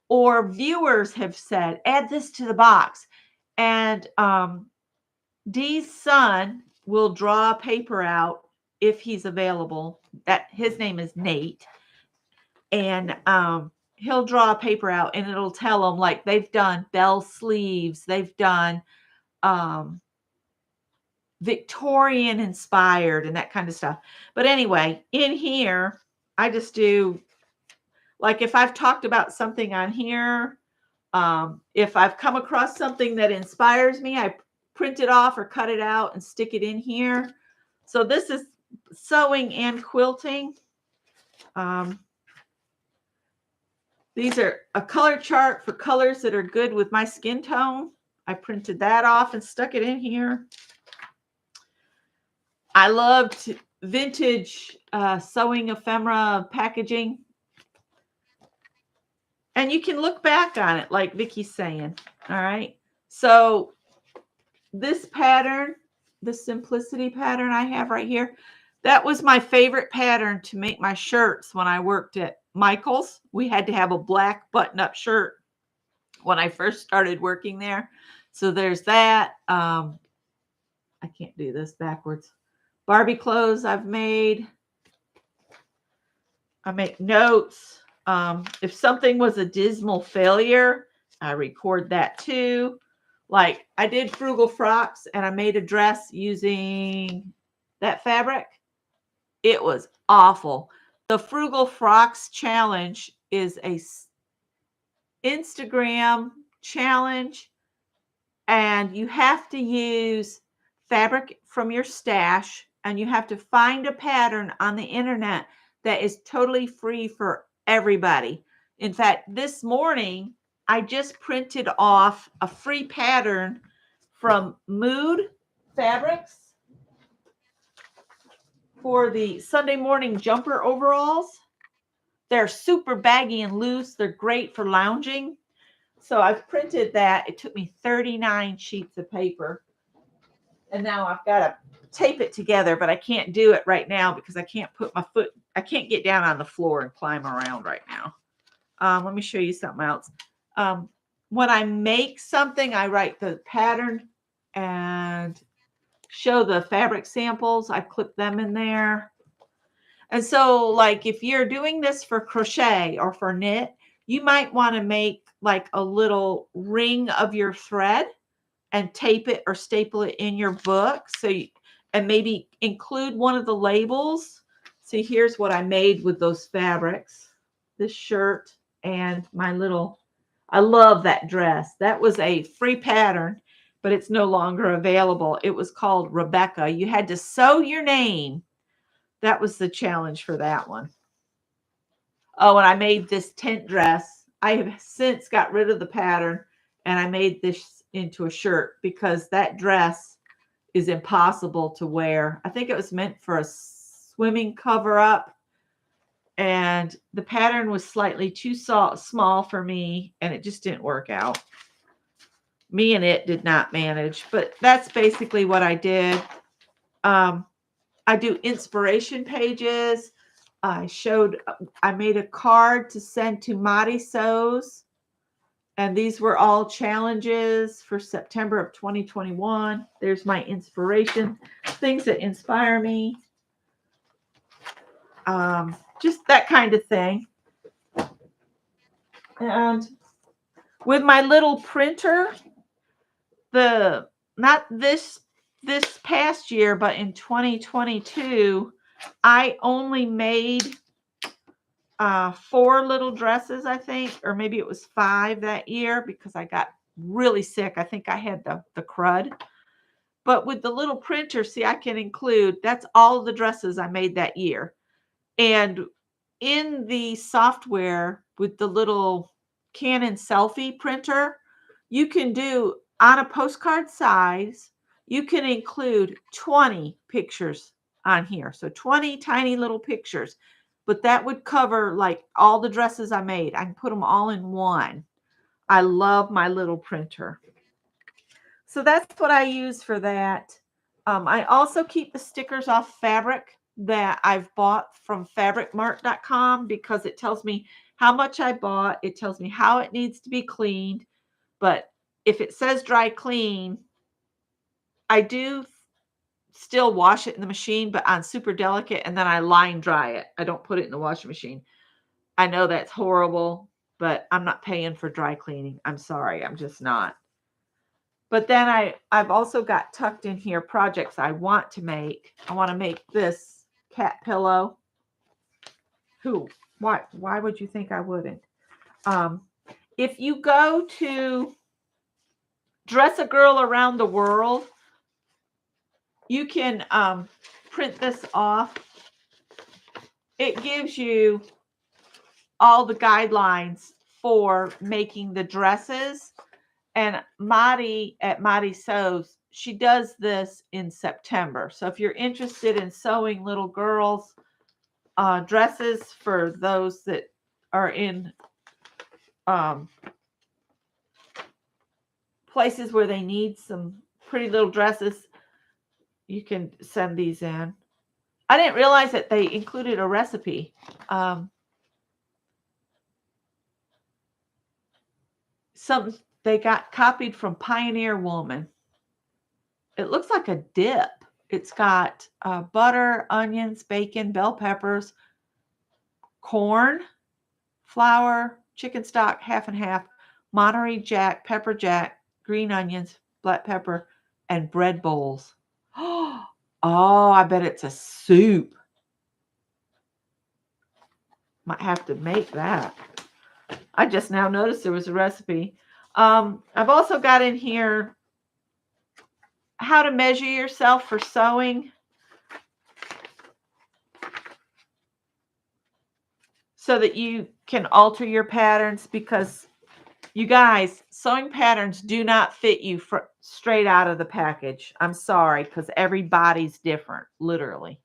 or viewers have said, add this to the box. And Dee's son will draw a paper out if he's available. That his name is Nate. And he'll draw a paper out and it'll tell them, like, they've done bell sleeves, they've done Victorian inspired and that kind of stuff. But anyway, in here, I just do, like, if I've talked about something on here, if I've come across something that inspires me, I print it off or cut it out and stick it in here. So this is sewing and quilting. These are a color chart for colors that are good with my skin tone. I printed that off and stuck it in here. I loved vintage sewing ephemera packaging. And you can look back on it like Vicky's saying. All right. So this pattern, the simplicity pattern I have right here, that was my favorite pattern to make my shirts when I worked at Michael's. We had to have a black button-up shirt when I first started working there. So there's that. I can't do this backwards. Barbie clothes I've made. I make notes. If something was a dismal failure, I record that too. Like I did frugal frocks and I made a dress using that fabric. It was awful. The frugal frocks challenge is a Instagram challenge, and you have to use fabric from your stash, and you have to find a pattern on the internet that is totally free for everybody. In fact, this morning, I just printed off a free pattern from Mood Fabrics for the Sunday morning jumper overalls. They're super baggy and loose. They're great for lounging. So I've printed that. It took me 39 sheets of paper. And now I've got to tape it together, but I can't do it right now because I can't put my foot, I can't get down on the floor and climb around right now. Let me show you something else. When I make something, I write the pattern and show the fabric samples. I clip them in there. And so, like, if you're doing this for crochet or for knit, you might want to make like a little ring of your thread and tape it or staple it in your book. And maybe include one of the labels. See, here's what I made with those fabrics. This shirt and my little, I love that dress. That was a free pattern, but it's no longer available. It was called Rebecca. You had to sew your name. That was the challenge for that one. Oh, and I made this tent dress. I have since got rid of the pattern and I made this into a shirt because that dress is impossible to wear. I think it was meant for a swimming cover up, and the pattern was slightly too small for me, and it just didn't work out. Me and it did not manage, but that's basically what I did. I do inspiration pages. I made a card to send to Madi Sews, and these were all challenges for September of 2021. There's my inspiration, things that inspire me. Just that kind of thing. And with my little printer, not this past year, but in 2022, I only made 4 little dresses, I think, or maybe it was 5 that year because I got really sick. I think I had the crud. But with the little printer, see, I can include, that's all the dresses I made that year. And in the software with the little Canon selfie printer, you can do on a postcard size, you can include 20 pictures on here. So 20 tiny little pictures, but that would cover like all the dresses I made. I can put them all in one. I love my little printer. So that's what I use for that. I also keep the stickers off fabric that I've bought from fabricmart.com because it tells me how much I bought. It tells me how it needs to be cleaned. But if it says dry clean, I do still wash it in the machine, but on super delicate, and then I line dry it. I don't put it in the washing machine. I know that's horrible, but I'm not paying for dry cleaning. I'm sorry. I'm just not. But then I've also got tucked in here projects I want to make. I want to make this cat pillow. Why would you think I wouldn't? If you go to Dress a Girl Around the World, you can print this off. It gives you all the guidelines for making the dresses. And Madi at Madi Sews, she does this in September. So if you're interested in sewing little girls' dresses for those that are in places where they need some pretty little dresses, you can send these in. I didn't realize that they included a recipe. They got copied from Pioneer Woman. It looks like a dip. It's got butter, onions, bacon, bell peppers, corn, flour, chicken stock, half and half, Monterey Jack, pepper jack, green onions, black pepper, and bread bowls. Oh, I bet it's a soup. Might have to make that. I just now noticed there was a recipe. I've also got in here how to measure yourself for sewing. So that you can alter your patterns, because you guys, sewing patterns do not fit you straight out of the package. I'm sorry, because every body's different, literally.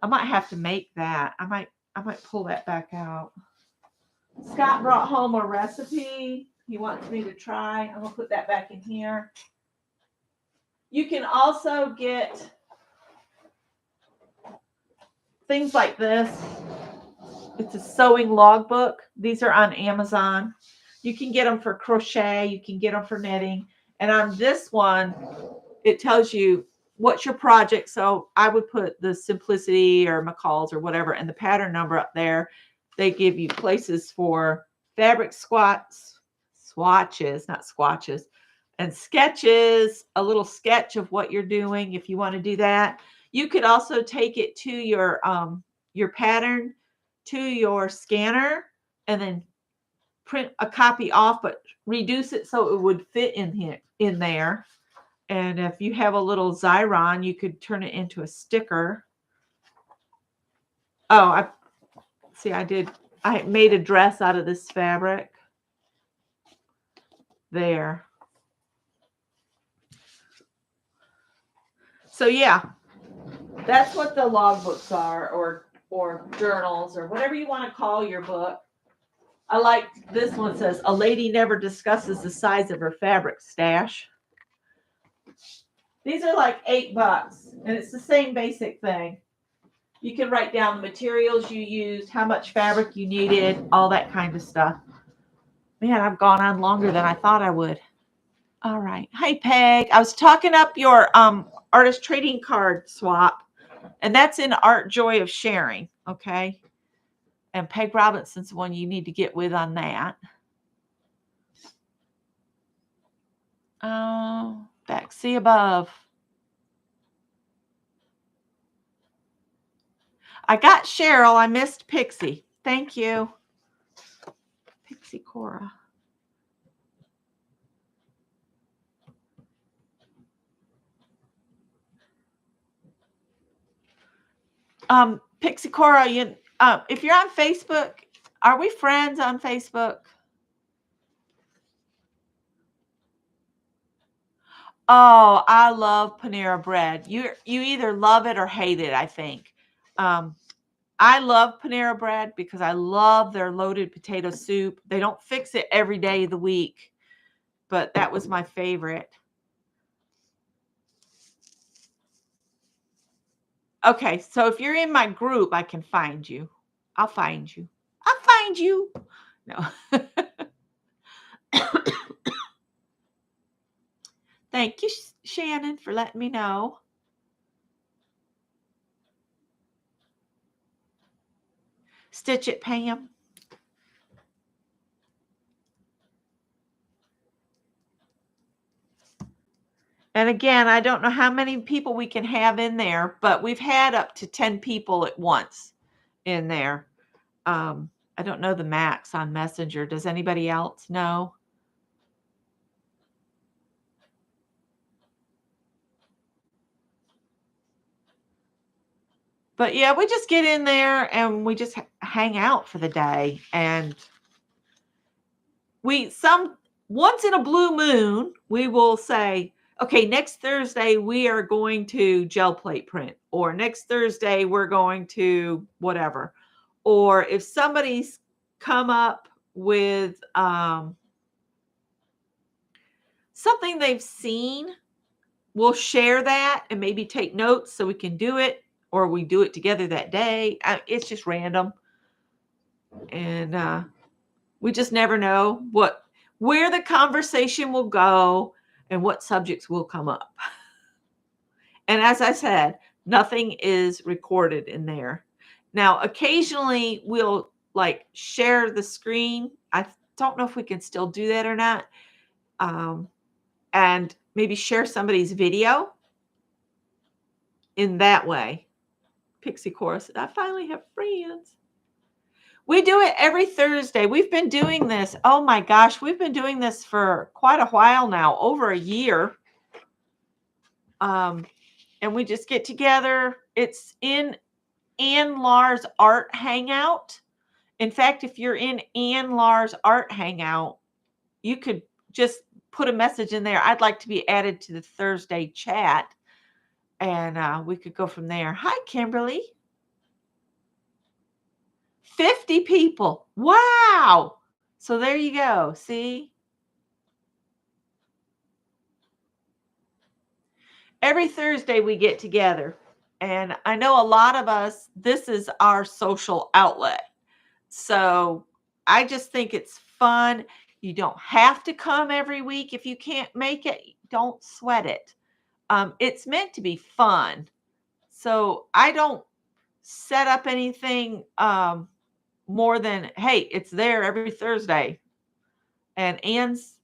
I might have to make that. I might pull that back out. Scott brought home a recipe he wants me to try. I'm going to put that back in here. You can also get things like this. It's a sewing logbook. These are on Amazon. You can get them for crochet. You can get them for knitting. And on this one, it tells you what's your project. So I would put the Simplicity or McCall's or whatever and the pattern number up there. They give you places for fabric swatches, not squatches, and sketches, a little sketch of what you're doing if you want to do that. You could also take it to your pattern to your scanner and then print a copy off, but reduce it so it would fit in there. And if you have a little Xyron, you could turn it into a sticker. Oh, I made a dress out of this fabric. There. So yeah, that's what the logbooks are, or journals, or whatever you want to call your book. I like this one. Says a lady never discusses the size of her fabric stash. These are like $8, and it's the same basic thing. You can write down the materials you used, how much fabric you needed, all that kind of stuff. Man, I've gone on longer than I thought I would. All right. Hi, Peg. I was talking up your artist trading card swap, and that's in Art Joy of Sharing. Okay. And Peg Robinson's the one you need to get with on that. Oh, back. See above. I got Cheryl. I missed Pixie. Thank you. Pixie Cora. Pixie Cora, you if you're on Facebook, are we friends on Facebook? Oh, I love Panera Bread. You either love it or hate it, I think. I love Panera Bread because I love their loaded potato soup. They don't fix it every day of the week, but that was my favorite. Okay, so if you're in my group, I can find you. I'll find you. I'll find you. No. Thank you, Shannon, for letting me know. Stitch it, Pam. And again, I don't know how many people we can have in there, but we've had up to 10 people at once in there. I don't know the max on Messenger. Does anybody else know? But yeah, we just get in there and we just hang out for the day. And once in a blue moon, we will say, okay, next Thursday we are going to gel plate print, or next Thursday we're going to whatever. Or if somebody's come up with something they've seen, we'll share that and maybe take notes so we can do it, or we do it together that day. It's just random. And we just never know where the conversation will go and what subjects will come up. And as I said, nothing is recorded in there. Now, occasionally we'll like share the screen. I don't know if we can still do that or not. And maybe share somebody's video in that way. Pixie Chorus, I finally have friends. We do it every Thursday. We've been doing this. Oh my gosh, we've been doing this for quite a while now, over a year. And we just get together. It's in Ann Lars Art Hangout. In fact, if you're in Ann Lars Art Hangout, you could just put a message in there. I'd like to be added to the Thursday chat. And we could go from there. Hi, Kimberly. 50 people. Wow. So there you go. See? Every Thursday we get together. And I know a lot of us, this is our social outlet. So I just think it's fun. You don't have to come every week. If you can't make it, don't sweat it. It's meant to be fun. So I don't set up anything more than, hey, it's there every Thursday. And Ann's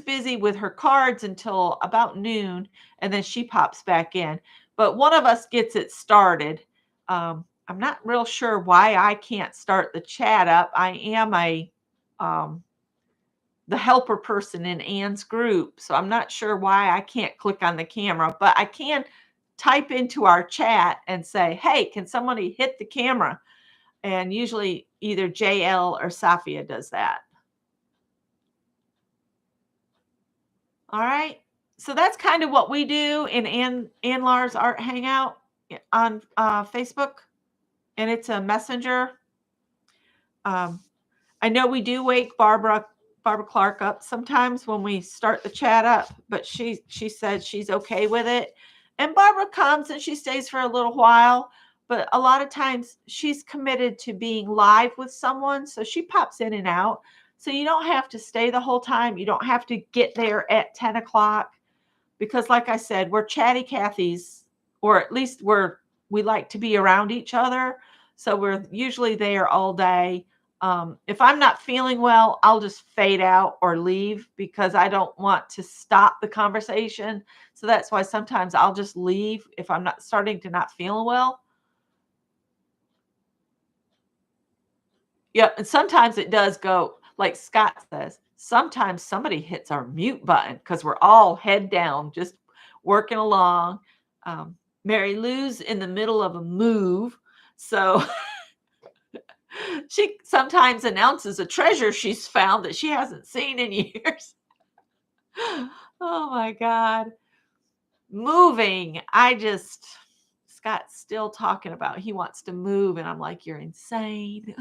busy with her cards until about noon, and then she pops back in. But one of us gets it started. I'm not real sure why I can't start the chat up. I am the helper person in Ann's group, so I'm not sure why I can't click on the camera, but I can type into our chat and say, hey, can somebody hit the camera? And usually either JL or Safia does that. All right. So that's kind of what we do in Ann Lars Art Hangout on Facebook, and it's a messenger. Um, I know we do wake Barbara Clark up sometimes when we start the chat up, but she said she's okay with it. And Barbara comes and she stays for a little while, but a lot of times she's committed to being live with someone, so she pops in and out. So you don't have to stay the whole time. You don't have to get there at 10 o'clock because, like I said, we're chatty Cathy's, or at least we like to be around each other. So we're usually there all day. If I'm not feeling well, I'll just fade out or leave because I don't want to stop the conversation. So that's why sometimes I'll just leave if I'm not starting to not feeling well. Yep, and sometimes it does go like Scott says, sometimes somebody hits our mute button because we're all head down, just working along. Mary Lou's in the middle of a move, so she sometimes announces a treasure she's found that she hasn't seen in years. Oh my God. Moving. Scott's still talking about he wants to move, and I'm like, you're insane.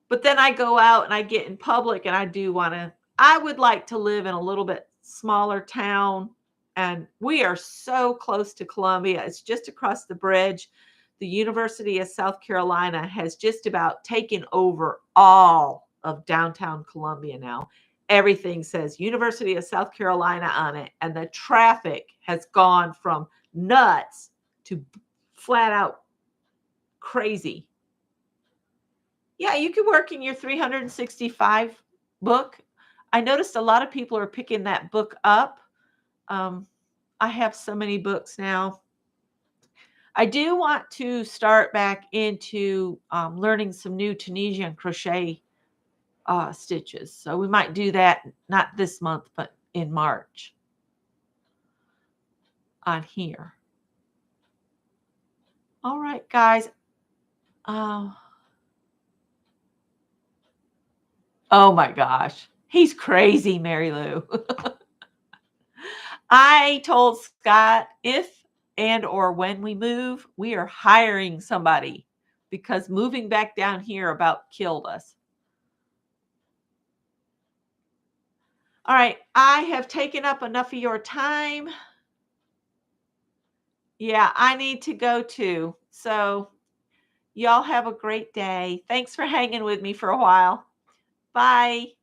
But then I go out and I get in public and I would like to live in a little bit smaller town. And we are so close to Columbia. It's just across the bridge. The University of South Carolina has just about taken over all of downtown Columbia now. Everything says University of South Carolina on it. And the traffic has gone from nuts to flat out crazy. Yeah, you could work in your 365 book. I noticed a lot of people are picking that book up. Um, I have so many books now. I do want to start back into learning some new Tunisian crochet stitches. So we might do that not this month, but in March on here. All right, guys. Oh my gosh. He's crazy, Mary Lou. I told Scott if and or when we move, we are hiring somebody because moving back down here about killed us. All right, I have taken up enough of your time. Yeah, I need to go too. So, y'all have a great day. Thanks for hanging with me for a while. Bye.